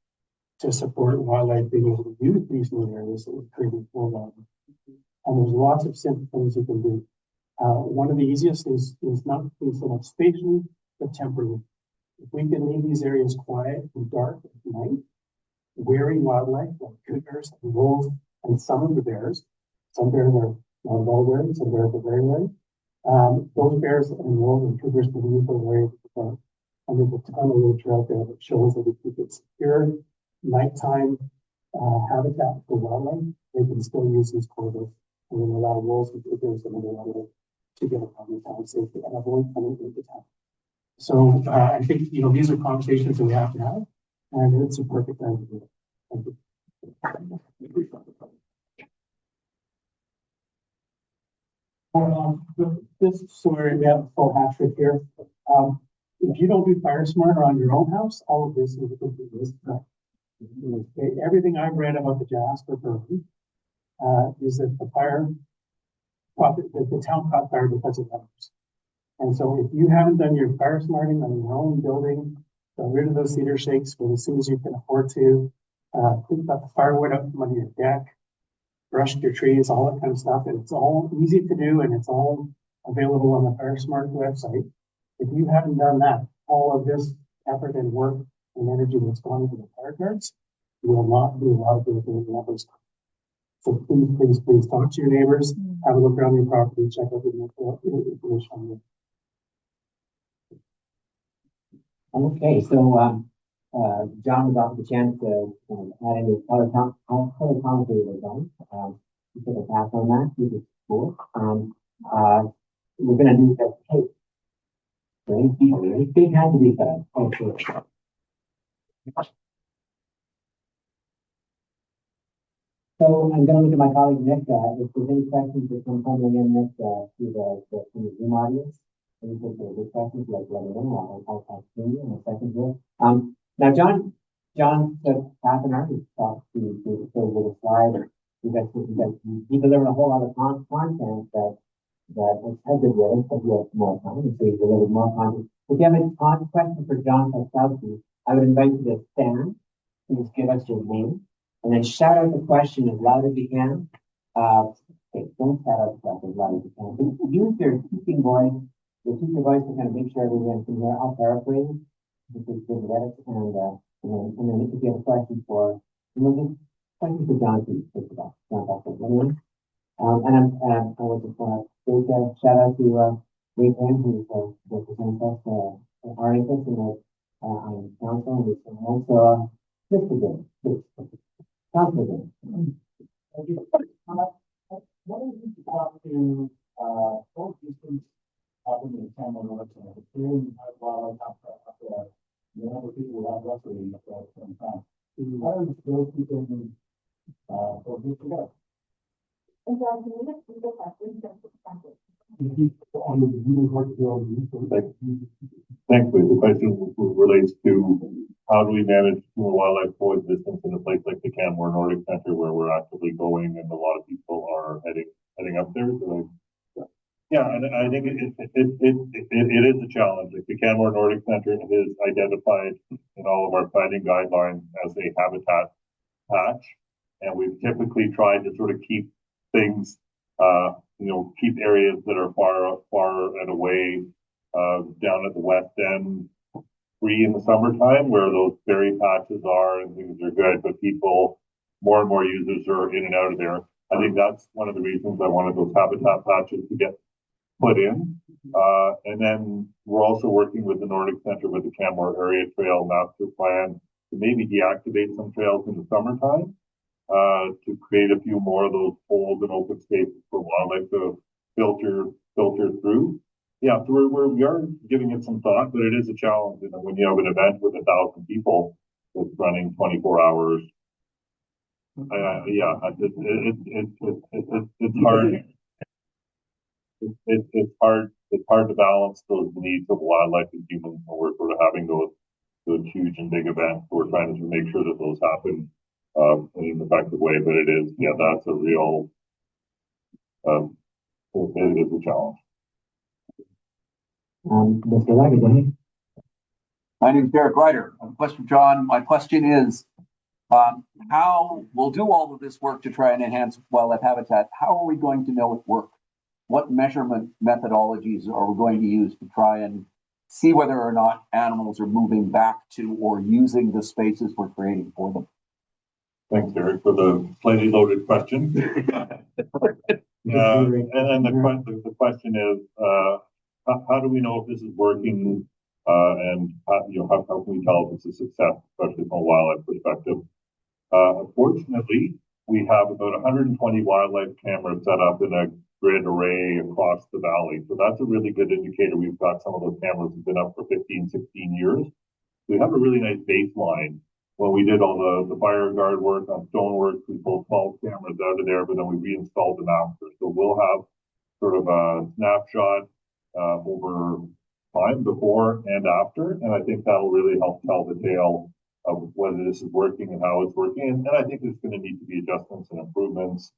to support wildlife being able to use these new areas that we're creating for wildlife? And there's lots of simple things you can do. One of the easiest is not being so much spatially, but temporally. If we can leave these areas quiet and dark at night, wary wildlife like cougars and wolves and some of the bears, some bears are not at all wary, some bears are very wary. Those bears and wolves and cougars can use those areas to dark. And there's a ton of literature out there that shows that if you keep it secure, nighttime habitat for wildlife, they can still use these corridors and then allow wolves and cougars and other wildlife to get around the town safely and avoid coming into town. So I think these are conversations that we have to have, and it's a perfect time to do it. Thank you. This is where we have a full hat trick here. If you don't do FireSmarter on your own house, all of this is a complete waste of time. Everything I've read about the Jasper burn, is that the town caught fire because of others. And so if you haven't done your FireSmarting on your own building, got rid of those cedar shakes for as soon as you can afford to, clean up the firewood up from under your deck, brushed your trees, all that kind of stuff. And it's all easy to do and it's all available on the FireSmart website. If you haven't done that, all of this effort and work and energy that's gone into the fire guards will not do a lot of good things in that. So please talk to your neighbors, have a look around your property, check out the information on it. Okay, so, John was offered the chance to add any other comments that were done. You took a pass on that, which is cool. We're gonna do that. Hey, big hand to be said. Oh, sure. So I'm gonna look at my colleague Nick. If there's any questions that come coming in, Nick, through from the Zoom audience. Any good questions, like let me know. I'll talk to you in a second here. Now John took half an hour to talk to the slide. He delivered a whole lot of content that has been with us, but we have more time, so he delivered more content. If you have any questions for John Kostowski, I would invite you to stand. Please give us your name. And then shout out the question as loud as you can. Okay, don't shout out the question as loud as you can. Use your teaching voice, to kind of make sure everyone can hear. I'll paraphrase. This is good edit. And then if you have a question for, questions for John, please take it off. Anyway. I would just want to big shout out to Ray Graham, who's representing us, our interest in the council, and also Mr. Good. Council. What is it to talk to, coexistence up in the town of North Carolina? It's really wildlife after the number of people who have wrestling at the same time. How does those people coexist together? And John, can you just read the question? Thanks, Lee. The question relates to how do we manage wildlife coexistence in a place like the Canmore Nordic Center where we're actively going and a lot of people are heading up there. So, yeah, and I think it is a challenge. Like the Canmore Nordic Center is identified in all of our planning guidelines as a habitat patch, and we've typically tried to sort of keep things, keep areas that are far and away, down at the west end, free in the summertime where those berry patches are and things are good, but more and more users are in and out of there. I think that's one of the reasons I wanted those habitat patches to get put in. And then we're also working with the Nordic Center with the Canmore Area Trail Master Plan to maybe deactivate some trails in the summertime, to create a few more of those holes and open spaces for wildlife to filter through. Yeah, so we are giving it some thought, but it is a challenge. And when you have an event with 1,000 people that's running 24 hours, yeah, it's hard. It's hard to balance those needs of wildlife and humans when we're sort of having those huge and big events. We're trying to make sure that those happen in an effective way, but it is, yeah, that's a real, it is a challenge. Mr. Leggy, my name is Derek Ryder. Question, John. My question is, how we'll do all of this work to try and enhance wildlife habitat. How are we going to know it worked? What measurement methodologies are we going to use to try and see whether or not animals are moving back to or using the spaces we're creating for them? Thanks, Derek, for the slightly loaded question. And the question is, how do we know if this is working, and how can we tell if it's a success, especially from a wildlife perspective? Fortunately, we have about 120 wildlife cameras set up in a grid array across the valley. So that's a really good indicator. We've got some of those cameras have been up for 15, 16 years. We have a really nice baseline when we did all the fire guard work on stonework, we pulled 12 cameras out of there, but then we reinstalled them after. So we'll have sort of a snapshot over time before and after, and I think that'll really help tell the tale of whether this is working and how it's working. And I think there's going to need to be adjustments and improvements.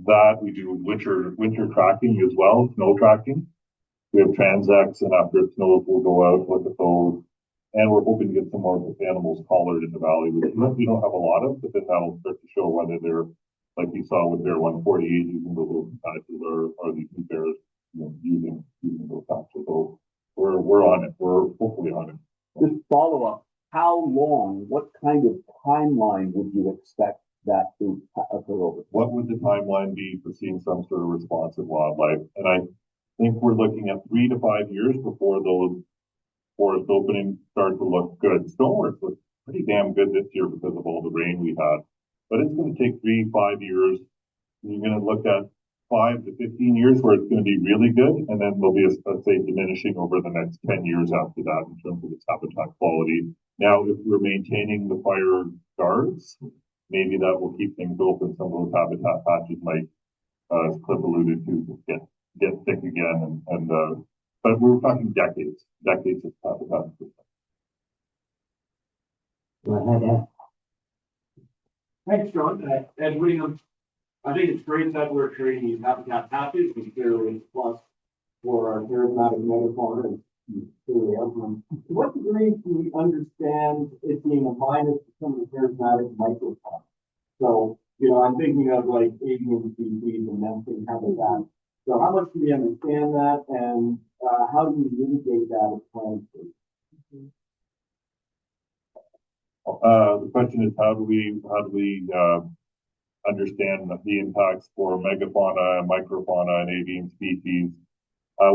That we do winter tracking as well, snow tracking. We have transects, and after it snows, we'll go out with the hose. And we're hoping to get some more animals collared in the valley, which we don't have a lot of, but then that'll start to show whether they're, like you saw with Bear 148, using those open patches, or these new bears, using those patches. So we're on it. We're hopefully on it. Just follow up. How long, what kind of timeline would you expect that to occur over? What would the timeline be for seeing some sort of responsive wildlife? And I think we're looking at 3 to 5 years before those forest openings start to look good. Stonework was pretty damn good this year because of all the rain we had, but it's going to take 3-5 years. You're going to look at 5 to 15 years where it's going to be really good, and then there'll be, let's say, diminishing over the next 10 years after that in terms of its habitat quality. Now, if we're maintaining the fire guards, maybe that will keep things open. Some of those habitat patches might, as Cliff alluded to, get thick again, but we're talking decades of habitat. Go ahead, Ed. Thanks, John. Ed Williams. I think it's great that we're creating these habitat patches, which clearly is a plus for our charismatic megafauna and clearly outcome. To what degree do we understand it being a minus to some of the charismatic microfauna? So, I'm thinking of like avian species and nesting habitat. So how much do we understand that, and how do we mitigate that as plans? The question is, how do we understand the impacts for megafauna, microfauna, and avian species?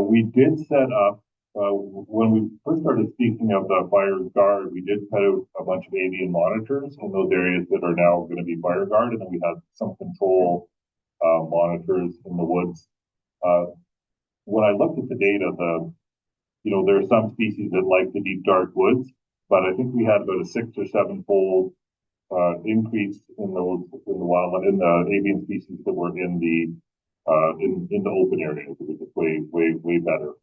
We did set up, when we first started speaking of the fire guard, we did put out a bunch of avian monitors in those areas that are now going to be fire guard, and then we had some control monitors in the woods. When I looked at the data, there are some species that like the deep dark woods, but I think we had about a 6 or 7 fold increase in the avian species that were in the open areas. It was just way better.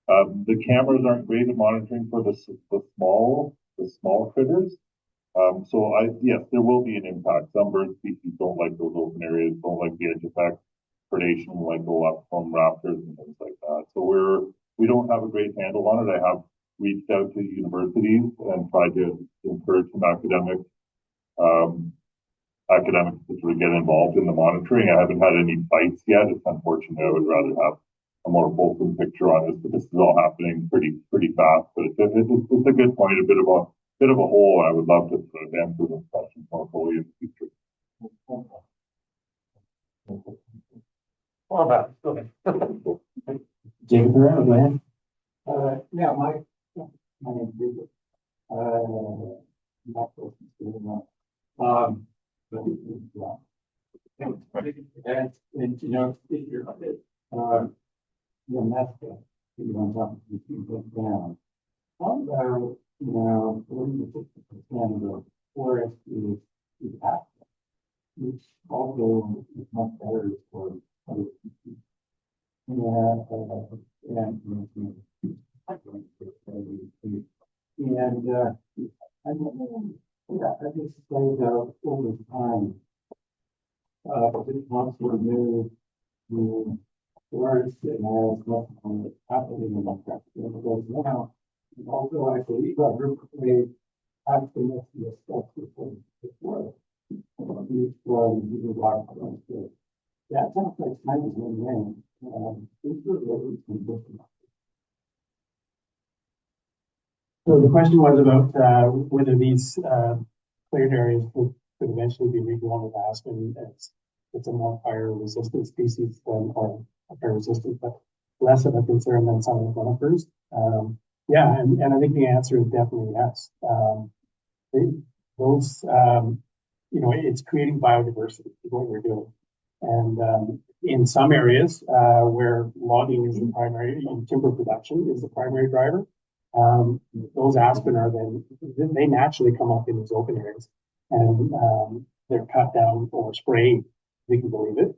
The cameras aren't great at monitoring for the small critters. So yes, there will be an impact. Some bird species don't like those open areas, don't like the edge effect, predation, like go up from raptors and things like that. So we don't have a great handle on it. I have reached out to universities and tried to encourage some academics to sort of get involved in the monitoring. I haven't had any bites yet. It's unfortunate. I would rather have a more fulsome picture on this, but this is all happening pretty fast. But it's a good point, a bit of a hole. I would love to sort of answer those questions more fully in the future. Jacob Herrera, go ahead. Yeah, my name is Jacob. My question is going on. If you're a bit, Mexico, you want to keep down. How about, 40 to 50% of the forest is active, which also is much better for other species. I don't know. I just played out over time. This wants to remove the words that has what's happening in that because now, also I believe that group played actually makes the steps before these using block. Yeah, it sounds like time is in rain. So the question was about whether these cleared areas could eventually be regrown with aspen. It's a more fire resistant species than, or fire resistant, but less of a concern than some of the conifers. Yeah, and I think the answer is definitely yes. It's creating biodiversity is what we're doing. And in some areas where logging is the primary, and timber production is the primary driver, Those aspen are then, they naturally come up in these open areas and they're cut down or sprayed, if you can believe it,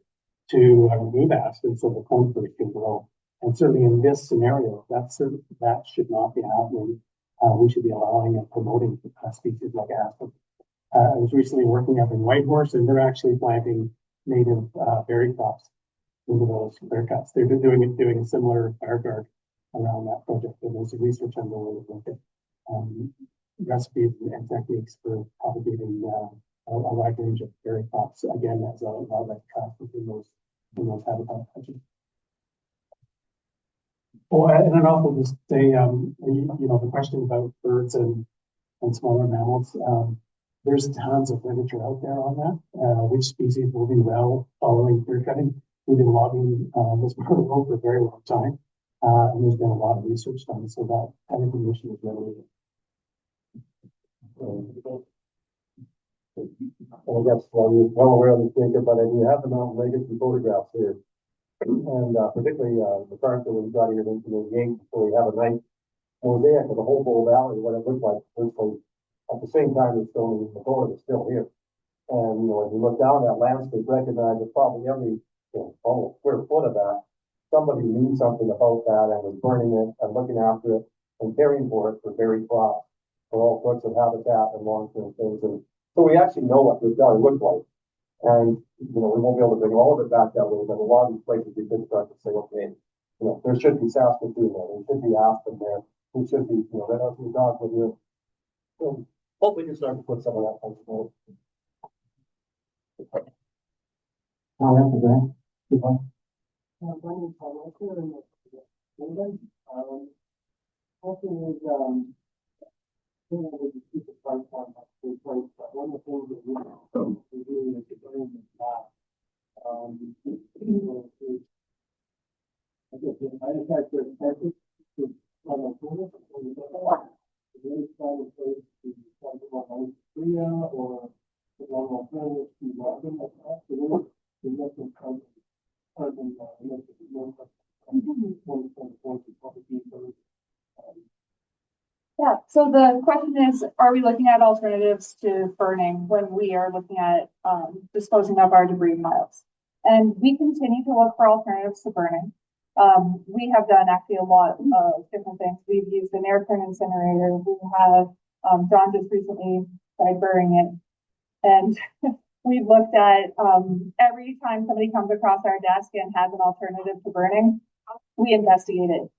to remove aspen so the conifer can grow. And certainly in this scenario, that should not be happening. We should be allowing and promoting species like aspen. I was recently working up in Whitehorse, and they're actually planting native berry crops into those clear cuts. They're doing a similar Fireguard around that project, and there's research underway to look at recipes and techniques for propagating a wide range of berry crops, again, as a wildlife trap within those habitat patches. Oh, and then also just say, the question about birds and smaller mammals, there's tons of literature out there on that, which species will do well following clear cutting. We've been logging this part of the road for a very long time, and there's been a lot of research done, so that information is readily. I guess, well, you're well aware of this, Jacob, but you have the mountain legacy photographs here. And particularly the part that we got here into the gate, so we have a nice mosaic of the whole Bow Valley, what it looked like virtually at the same time it's still in the photo, it's still here. And when you look down that landscape, recognize that probably every almost square foot of that, somebody knew something about that and was burning it and looking after it and caring for it for berry crops, for all sorts of habitat and long-term things. And so we actually know what this valley looked like. And, we won't be able to bring all of it back that way, but a lot of these places we could start to say, okay, there should be Saskatoon there, there should be aspen there, there should be, right out to the dock with you. So hopefully you start to put some of that kind of stuff. Oh, that's a great. Good one. Yeah, so the question is, are we looking at alternatives to burning when we are looking at disposing of our debris piles? And we continue to look for alternatives to burning. We have done actually a lot of different things. We've used an air current incinerator. We have, John just recently tried burning it. And we've looked at every time somebody comes across our desk and has an alternative to burning, we investigate it.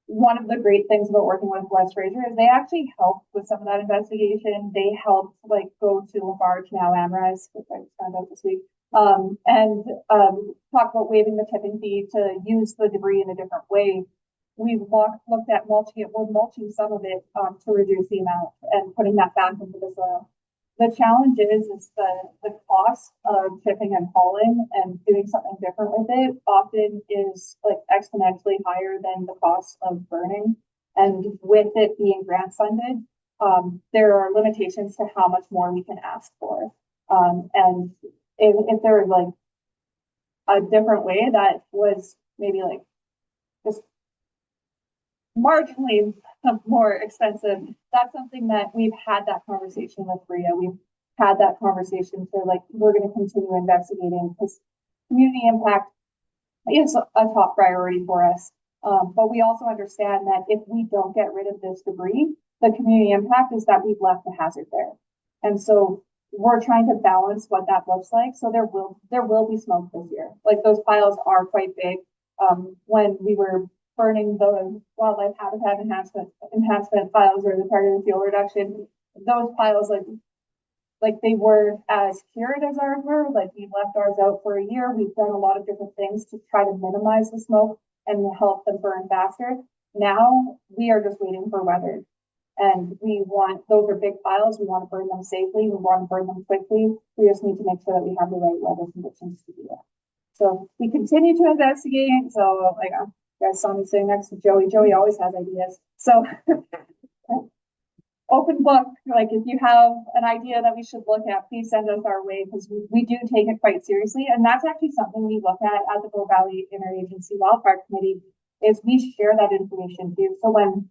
One of the great things about working with West Fraser is they actually helped with some of that investigation. They helped go to Lafarge, now Amrise, which I found out this week, and talk about waiving the tipping fee to use the debris in a different way. We've looked at mulching it, mulching some of it to reduce the amount and putting that back into the soil. The challenge is the cost of tipping and hauling and doing something different with it often is exponentially higher than the cost of burning. And with it being grant funded, there are limitations to how much more we can ask for. And if there was a different way that was maybe just marginally more expensive, that's something that we've had that conversation with Bria. We've had that conversation to we're going to continue investigating because community impact is a top priority for us. But we also understand that if we don't get rid of this debris, the community impact is that we've left the hazard there. And so we're trying to balance what that looks like. So there will be smoke this year. Those piles are quite big. When we were burning the wildlife habitat enhancement piles or the targeted fuel reduction, those piles they were as cured as ours were. We've left ours out for a year. We've done a lot of different things to try to minimize the smoke and help them burn faster. Now we are just waiting for weather. And those are big piles. We want to burn them safely. We want to burn them quickly. We just need to make sure that we have the right weather conditions to do that. So we continue to investigate. So you guys saw me sitting next to Joey. Joey always has ideas. So open book, if you have an idea that we should look at, please send us our way because we do take it quite seriously. And that's actually something we look at the Bow Valley Interagency Wildfire Committee is we share that information too. So when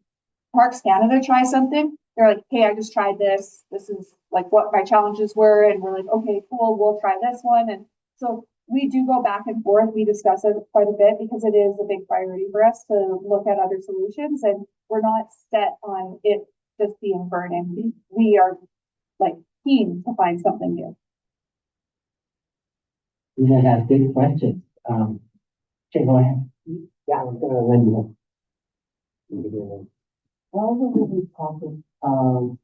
Parks Canada tries something, they're like, hey, I just tried this. This is like what my challenges were. And we're like, okay, cool, we'll try this one. And so we do go back and forth. We discuss it quite a bit because it is a big priority for us to look at other solutions. And we're not set on it just being burning. We are like keen to find something new. You guys have good questions. Okay, go ahead. Yeah, I'm gonna lend you. All of this topic of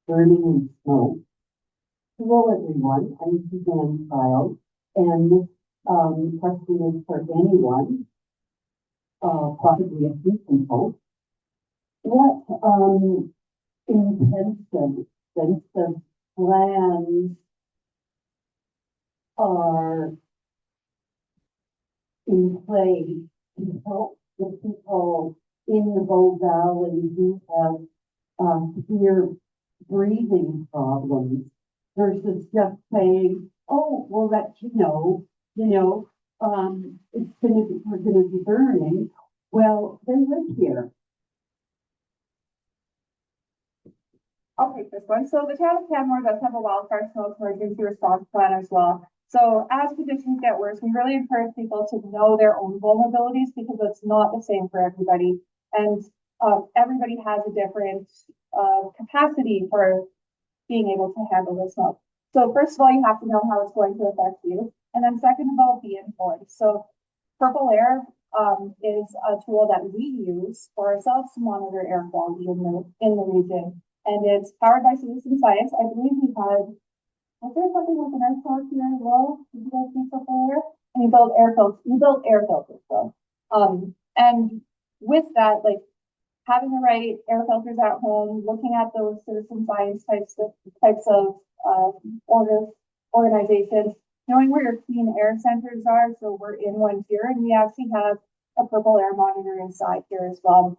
burning and smoke. Hello, everyone. I'm Suzanne Kyle, and this question is for anyone, possibly a few people. What intensive plans are in place to help the people in the Bow Valley who have severe breathing problems versus just saying, oh, we'll let you know, we're gonna be burning. Well, they live here. I'll take this one. So the town of Canmore does have a wildfire smoke emergency response plan as well. So as conditions get worse, we really encourage people to know their own vulnerabilities because it's not the same for everybody. And everybody has a different capacity for being able to handle the smoke. So first of all, you have to know how it's going to affect you. And then second of all, be informed. So Purple Air is a tool that we use for ourselves to monitor air quality in the region. And it's powered by citizen science. I believe we had, was there something with an air talk here as well? Did you guys see Purple Air? And we built air filters. So, and with that, like having the right air filters at home, looking at those citizen science types of organizations, knowing where your clean air centers are. So we're in one here, and we actually have a Purple Air monitor inside here as well.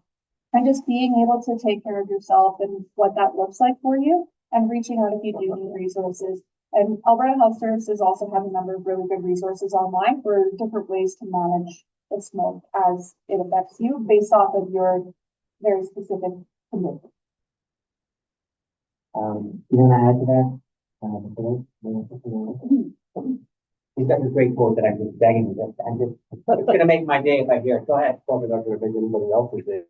And just being able to take care of yourself and what that looks like for you, and reaching out if you do need resources. And Alberta Health Services also have a number of really good resources online for different ways to manage the smoke as it affects you based off of your very specific condition. You want to add to that? He's got this great quote that I'm just begging you. It's going to make my day if I hear it. Go ahead. Probably not gonna make anybody else's day.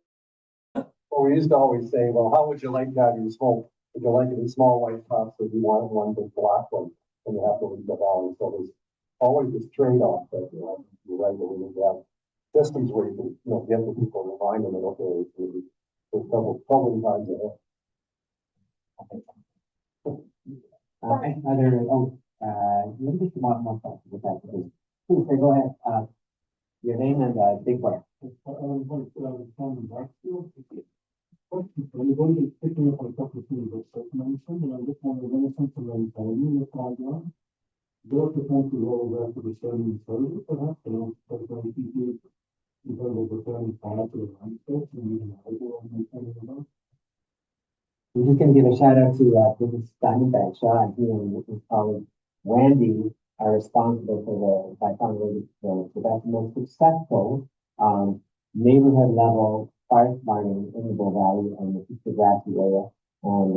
Well, we used to always say, well, how would you like to have your smoke? Would you like it in small white cups, or do you want one big black one? And you have to leave the valley. So there's always this trade-off that you're right, that we need to have systems where you can, get the people and remind them that, okay, there's trouble times ahead. Let me just want one question with that, please. Please, go ahead. Your name and big word. We've only picking up on a couple of things that Seth mentioned, and I just want to mention to them, in the program, their potential role after the study service, perhaps, but when people, because of the family path to the landscapes, and even the We're just going to give a shout out to Mrs. Diamondback Shaw and he and his colleague Wendy are responsible for by far the best, most successful neighborhood level fire smarting in the Bow Valley and the East Grassy area. And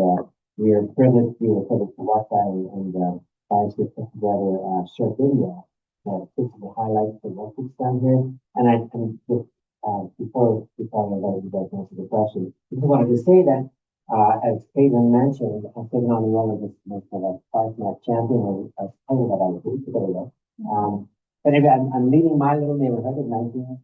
we are privileged to watch that and guys put together a short video that puts the highlights of what we've done here. And I can just before I let you guys answer the question, I just wanted to say that as Caitlin mentioned, I've taken on the role of this FireSmart champion, or I told you that I was today. But anyway, I'm leading my little neighborhood of 19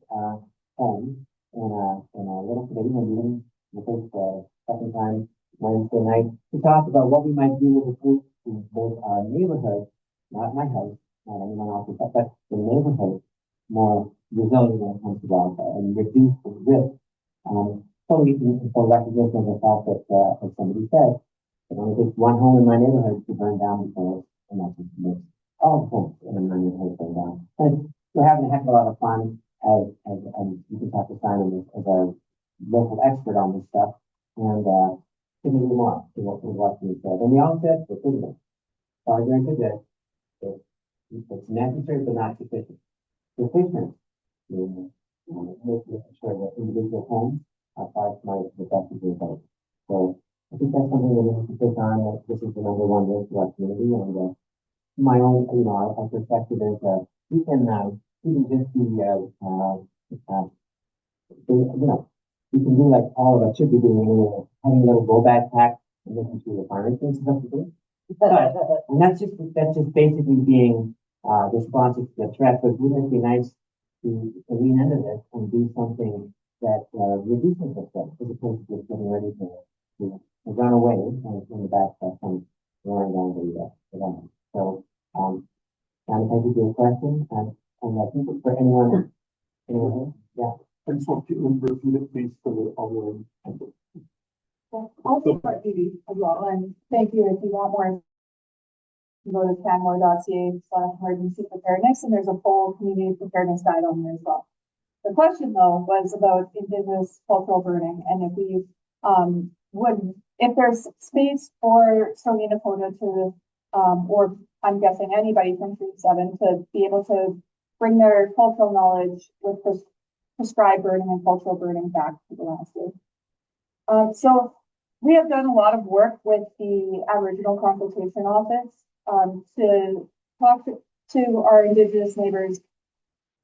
homes in a little committee meeting the second time Wednesday night to talk about what we might do with the group in both our neighborhood, not my house, not anyone else's, but the neighborhood more resilient when it comes to wildfire and reduce the risk. Totally for recognition of the fact that, as somebody said, it only takes one home in my neighborhood to burn down before and that's makes all the homes in my neighborhood burn down. And we're having a heck of a lot of fun as you can talk to Simon as our local expert on this stuff. And couldn't agree more to what we said. And we all said we're pretty good. Sorry, very good. It's necessary but not sufficient. Sufficient. making sure that individual homes are FireSmart effectively built. So I think that's something that we have to take on, that this is the number one risk to our community, and my own, our perspective is, we can, just be, we can do like all of us should be doing, having a little go back pack and listen to the fire things stuff to do. And that's just basically being, responsive to the threat, but wouldn't it be nice to lean into this and do something that, reduces the threat, as opposed to just getting ready to run away when the bad stuff comes roaring down the line. So, and thank you for your question, and I think it's for anyone, yeah. I just want to repeat it, please, for the other. I'll support Phoebe as well, and thank you. If you want more, go to canmore.ca/emergency preparedness, and there's a full community preparedness guide on there as well. The question though was about Indigenous cultural burning, and if we if there's space for Stony Dakota to, or I'm guessing anybody from Troop 7 to be able to bring their cultural knowledge with prescribed burning and cultural burning back to the landscape. So we have done a lot of work with the Aboriginal Consultation Office to talk to our Indigenous neighbors,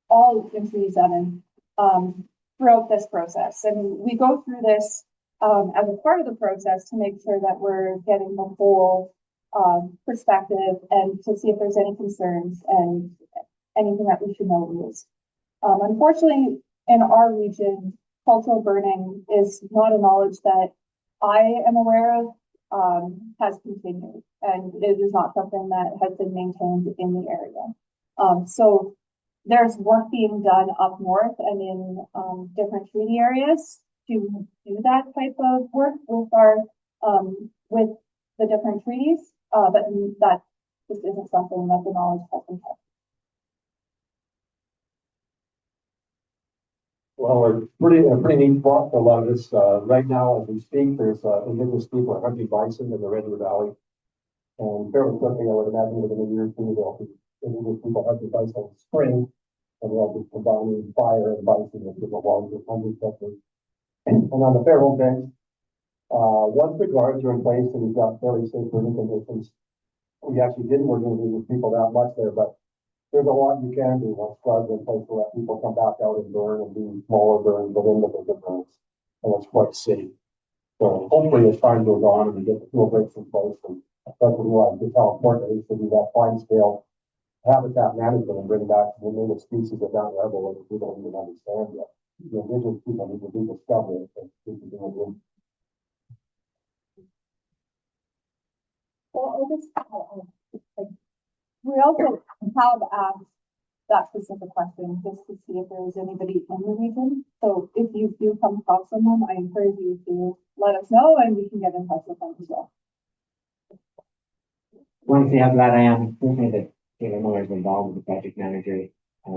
all in Treaty 7, throughout this process. And we go through this as a part of the process to make sure that we're getting the whole perspective and to see if there's any concerns and anything that we should know is. Unfortunately, in our region, cultural burning is not a knowledge that I am aware of, has continued, and it is not something that has been maintained in the area. So there's work being done up north and in different treaty areas to do that type of work with our with the different treaties, but that just isn't something that the knowledge has been kept. Well, we're pretty neat spot for a lot of this. Right now, as we speak, there's Indigenous people are hunting bison in the Red River Valley. And fairly quickly, I would imagine within a year or two, there'll be Indigenous people hunting bison in the spring. And they'll be combining fire and bison with the logs of hunting techniques. And on the Fairhome bench, once the guards are in place and we've got fairly safe burning conditions, we actually didn't work with people that much there, but there's a lot you can do once guards are in place to let people come back out and burn and do smaller burns within the bigger burns. And it's quite safe. So hopefully as time goes on and we get the fuel breaks in place, and start to realize just how important it is to do that fine scale habitat management and bring back the native species at that level that we don't even understand yet. The Indigenous people need to rediscover it. We also have asked that specific question just to see if there is anybody in the region. So if you do come across someone, I encourage you to let us know and we can get in touch with them as well. Want to say how glad I am personally that Taylor Miller is involved with the project manager. I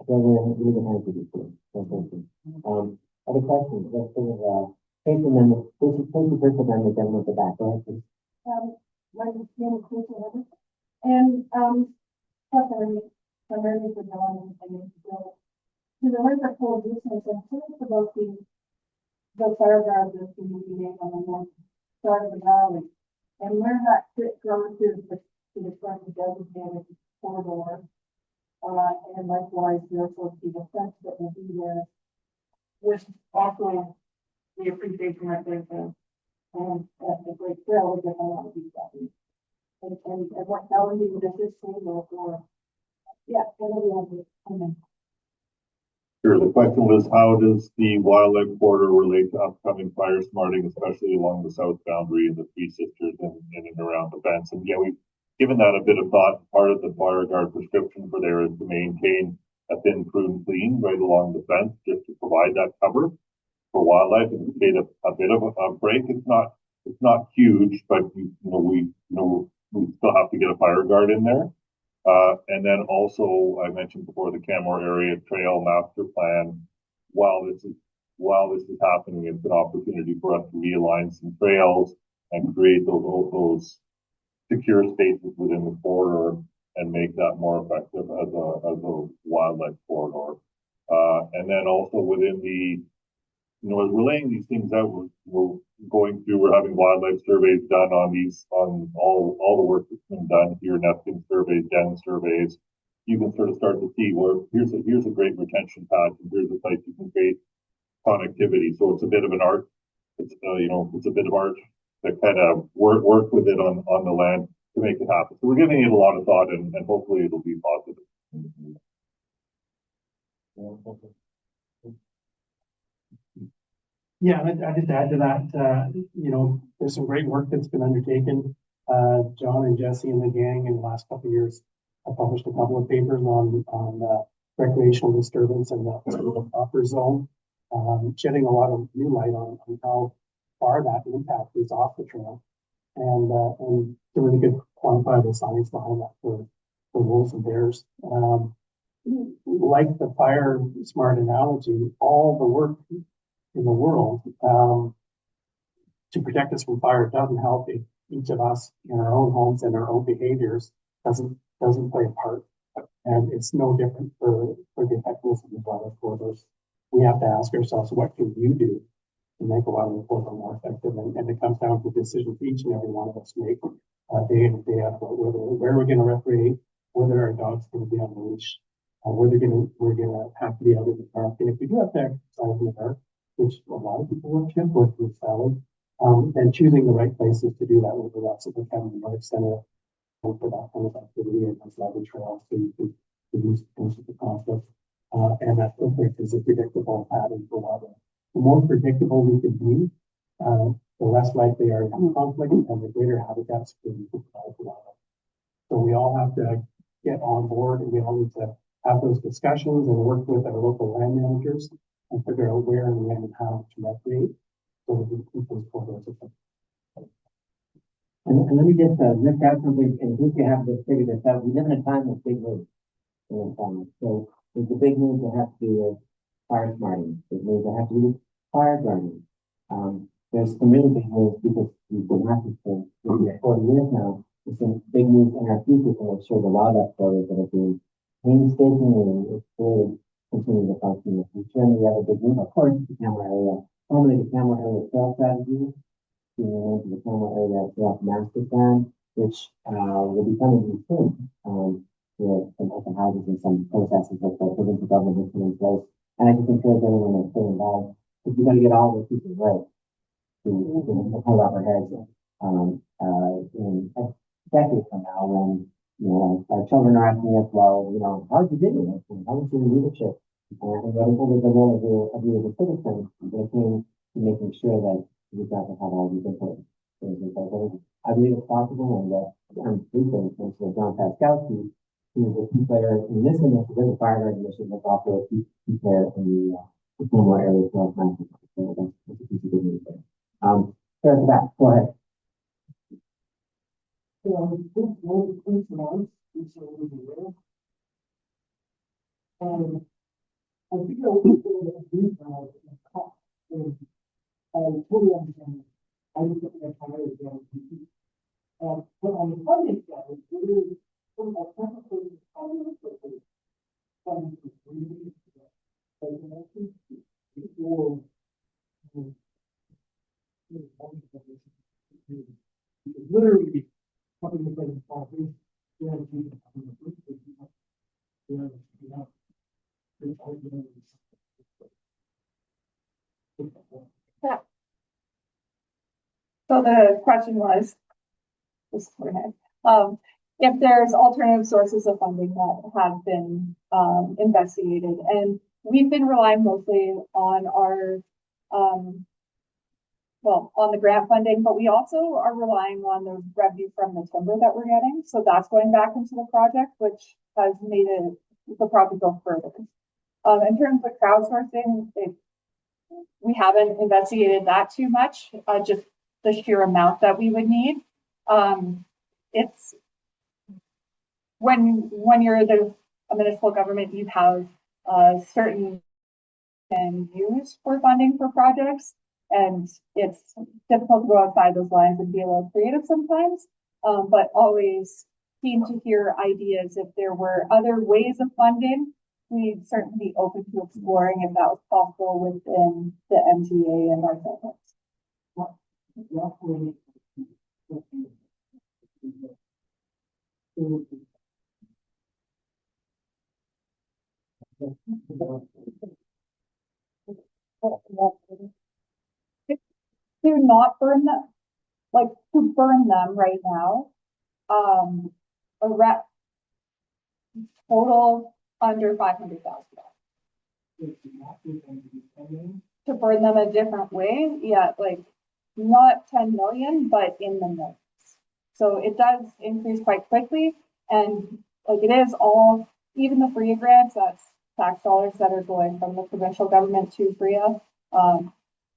feel really happy to be here. So thank you. Other questions? Let's do case amendment. This is the first amendment, then with the back. Go ahead, please. My name is Tina Crusoe, and primarily for John and Bill. To the list of coexistence, I'm curious about the Fireguards and FireSmarting on the north side of the valley, and where that fit relative to the front designated corridor, and likewise therefore to the fence that will be there, with also the appreciation that there's a great trail to get a lot of these properties. And what challenging does this seem or yeah, Sure. The question was, how does the wildlife corridor relate to upcoming fire smarting, especially along the south boundary and the Three Sisters and in and around the fence? And yeah, we've given that a bit of thought. Part of the fire guard prescription for there is to maintain a thin, prune, clean right along the fence, just to provide that cover for wildlife and create a bit of a break. It's not huge, but we still have to get a fire guard in there. And then also, I mentioned before, the Canmore Area Trail Master Plan. While this is happening, it's an opportunity for us to realign some trails and create those secure spaces within the corridor and make that more effective as a wildlife corridor. And then also within the, as we're laying these things out, we're going through, we're having wildlife surveys done on these, on all the work that's been done here, nesting surveys, den surveys. You can sort of start to see where here's a great retention patch, and here's a place you can create connectivity. So it's a bit of an art. It's it's a bit of art that kind of work with it on the land to make it happen. So we're giving it a lot of thought, and hopefully it'll be positive. Yeah, and I just add to that, there's some great work that's been undertaken. John and Jesse and the gang in the last couple of years have published a couple of papers on recreational disturbance and the buffer zone, shedding a lot of new light on how far that impact is off the trail, and the really good quantifiable science behind that for wolves and bears. Like the fire smart analogy, all the work in the world to protect us from fire doesn't help if each of us in our own homes and our own behaviors doesn't play a part. And it's no different for the effectiveness of the wildlife corridors. We have to ask ourselves, what can you do to make a wildlife corridor more effective? And it comes down to decisions each and every one of us make day in and day out about where we're going to recreate, whether our dog's going to be on the leash, we're gonna have to be out in the dark. And if we do have to exercise in the dark, which a lot of people work with salad, and choosing the right places to do that, whether that's at the Kevin North Center for that kind of activity and those level trails, so you can reduce the conflict. And that conflict is a predictable pattern for wildlife. The more predictable we can be, the less likely are to have conflict and the greater habitat security we provide for wildlife. So we all have to get on board, and we all need to have those discussions and work with our local land managers and figure out where and when and how to recreate so that we keep those corridors open. And let me just lift out something, and since you have this figured this out, we live in a time of big moves. So there's the big moves that have to do with fire smarting, big moves that have to do with fire guarding. There's some really big moves because we've been at this for 40 years now. There's some big moves in our future to make sure the wildlife corridors that are being painstakingly explored continue to function in the future. And we have a big move, of course, the camera area, formerly the camera area trail strategy, being named the camera area trail master plan, which will be coming soon. With some open houses and some processes that the provincial government has put in place. And I just encourage everyone to stay involved, because we're going to get all those pieces right to hold up our heads in a decade from now, when our children are asking us, well, how did you do this? And how was your leadership? And what is the role of you as a citizen when it came to making sure that we've got to have all these important things in place? I believe it's possible, and I'm pleased to John Paskowski, who is a key player in this initiative, the Fireguards initiative, is also a key player in the Fillmore area trail management. So that's a piece of good news there. Sarah, back, go ahead. I think I would say that these I totally understand. I just think that's how it is. But on the funding side, it is from a technical literally something that doesn't fall through. Yeah. So the question was, if there's alternative sources of funding that have been investigated, and we've been relying mostly on our on the grant funding, but we also are relying on the revenue from the timber that we're getting. So that's going back into the project, which has made the project go further. In terms of crowdsourcing, we haven't investigated that too much, just the sheer amount that we would need. It's when you're a municipal government, you have certain and use for funding for projects, and it's difficult to go outside those lines and be a little creative sometimes, but always keen to hear ideas if there were other ways of funding we'd certainly be open to exploring if that was possible within the MTA and our settlements. To not burn them, like to burn them right now, a rep total under $500,000. To burn them a different way, yeah, like not 10 million, but in the millions. So it does increase quite quickly, and like it is all, even the FRIA grants, that's tax dollars that are going from the provincial government to FRIA.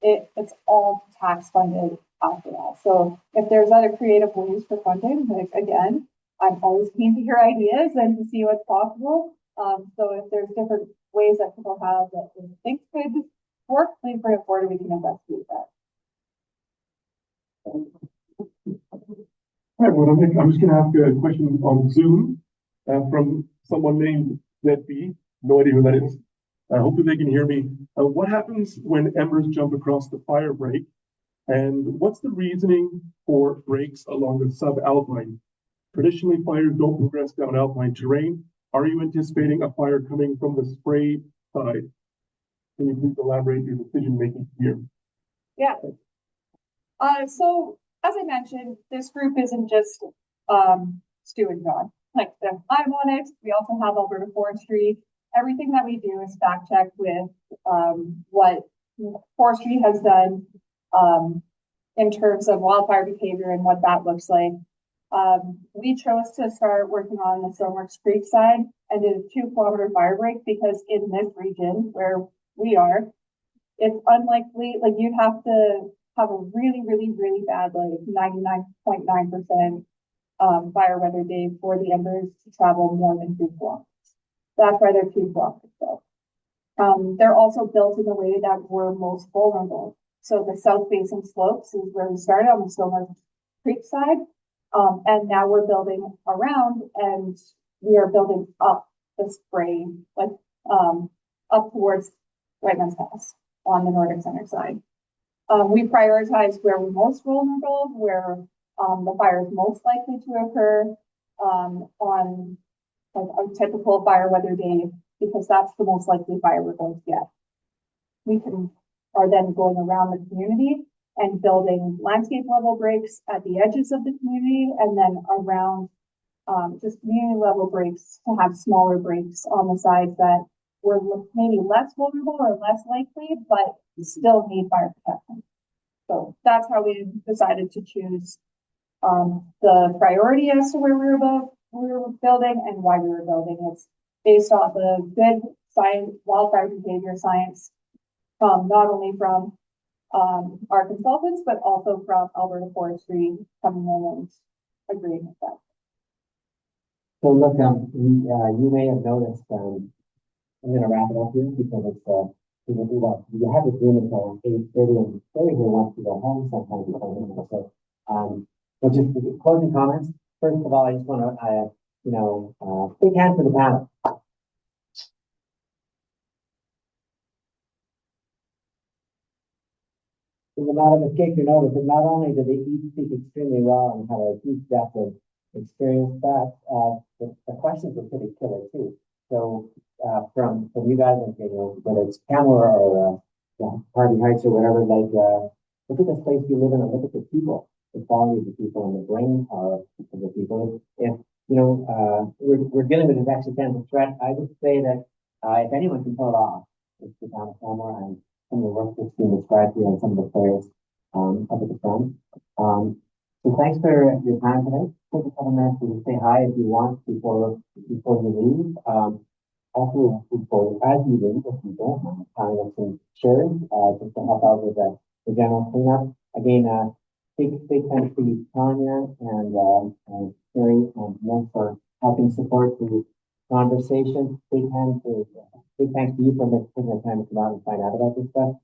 It's all tax funded after that. So if there's other creative ways for funding, like again, I'm always keen to hear ideas and to see what's possible. So if there's different ways that people have that they think could work, please bring it forward and we can investigate that. Hi, everyone. I'm just going to ask a question on Zoom from someone named ZB. No idea who that is. Hopefully they can hear me. What happens when embers jump across the fire break? And what's the reasoning for breaks along the subalpine? Traditionally, fires don't progress down alpine terrain. Are you anticipating a fire coming from the spray side? Can you please elaborate your decision making here? Yeah. So as I mentioned, this group isn't just Stu and John. Like I'm on it. We also have Alberta Forestry. Everything that we do is fact checked with what forestry has done in terms of wildfire behavior and what that looks like. We chose to start working on the Stoneworks Creek side and did a 2-kilometer fire break because in this region where we are, it's unlikely, like you'd have to have a really, really, really bad, like 99.9% fire weather day for the embers to travel more than 2 kilometers. That's why they're 2 kilometers though. They're also built in a way that we're most vulnerable. So the south facing slopes is where we started on the Stoneworks Creek side. And now we're building around and we are building up the spray, like up towards Whiteman's Pass on the Nordic Center side. We prioritize where we're most vulnerable, where the fire is most likely to occur on like a typical fire weather day, because that's the most likely fire we're going to get. We are then going around the community and building landscape level breaks at the edges of the community, and then around just community level breaks to have smaller breaks on the sides that were maybe less vulnerable or less likely, but still need fire protection. So that's how we decided to choose the priority as to where we were building and why we were building. It's based off of good science, wildfire behavior science, not only from our consultants, but also from Alberta Forestry coming in and agreeing with that. So look, you may have noticed, I'm going to wrap it up here because it's, you have this room until 8:30 and Terry here wants to go home sometimes. So just closing comments. First of all, I just want to, big hand for the panel. There's a lot of escape your notice, and not only do they each speak extremely well and have a huge depth of experience, but the questions are pretty killer too. So from you guys, whether it's Camera or Harvey Heights or whatever, like look at the place you live in and look at the people, the quality of the people and the brain power of the people. If we're dealing with this existential threat, I would say that if anyone can pull it off, it's the town of Camera and some of the work that's being described here and some of the players up at the front. So thanks for your time today. Take a couple minutes to say hi if you want before you leave. Also, as you leave, if you don't mind, tying up some shares just to help out with the general cleanup. Again, big thanks to you, Tanya and Terry and Nick for helping support the conversation. Big thanks to you for taking the time to come out and find out about this stuff.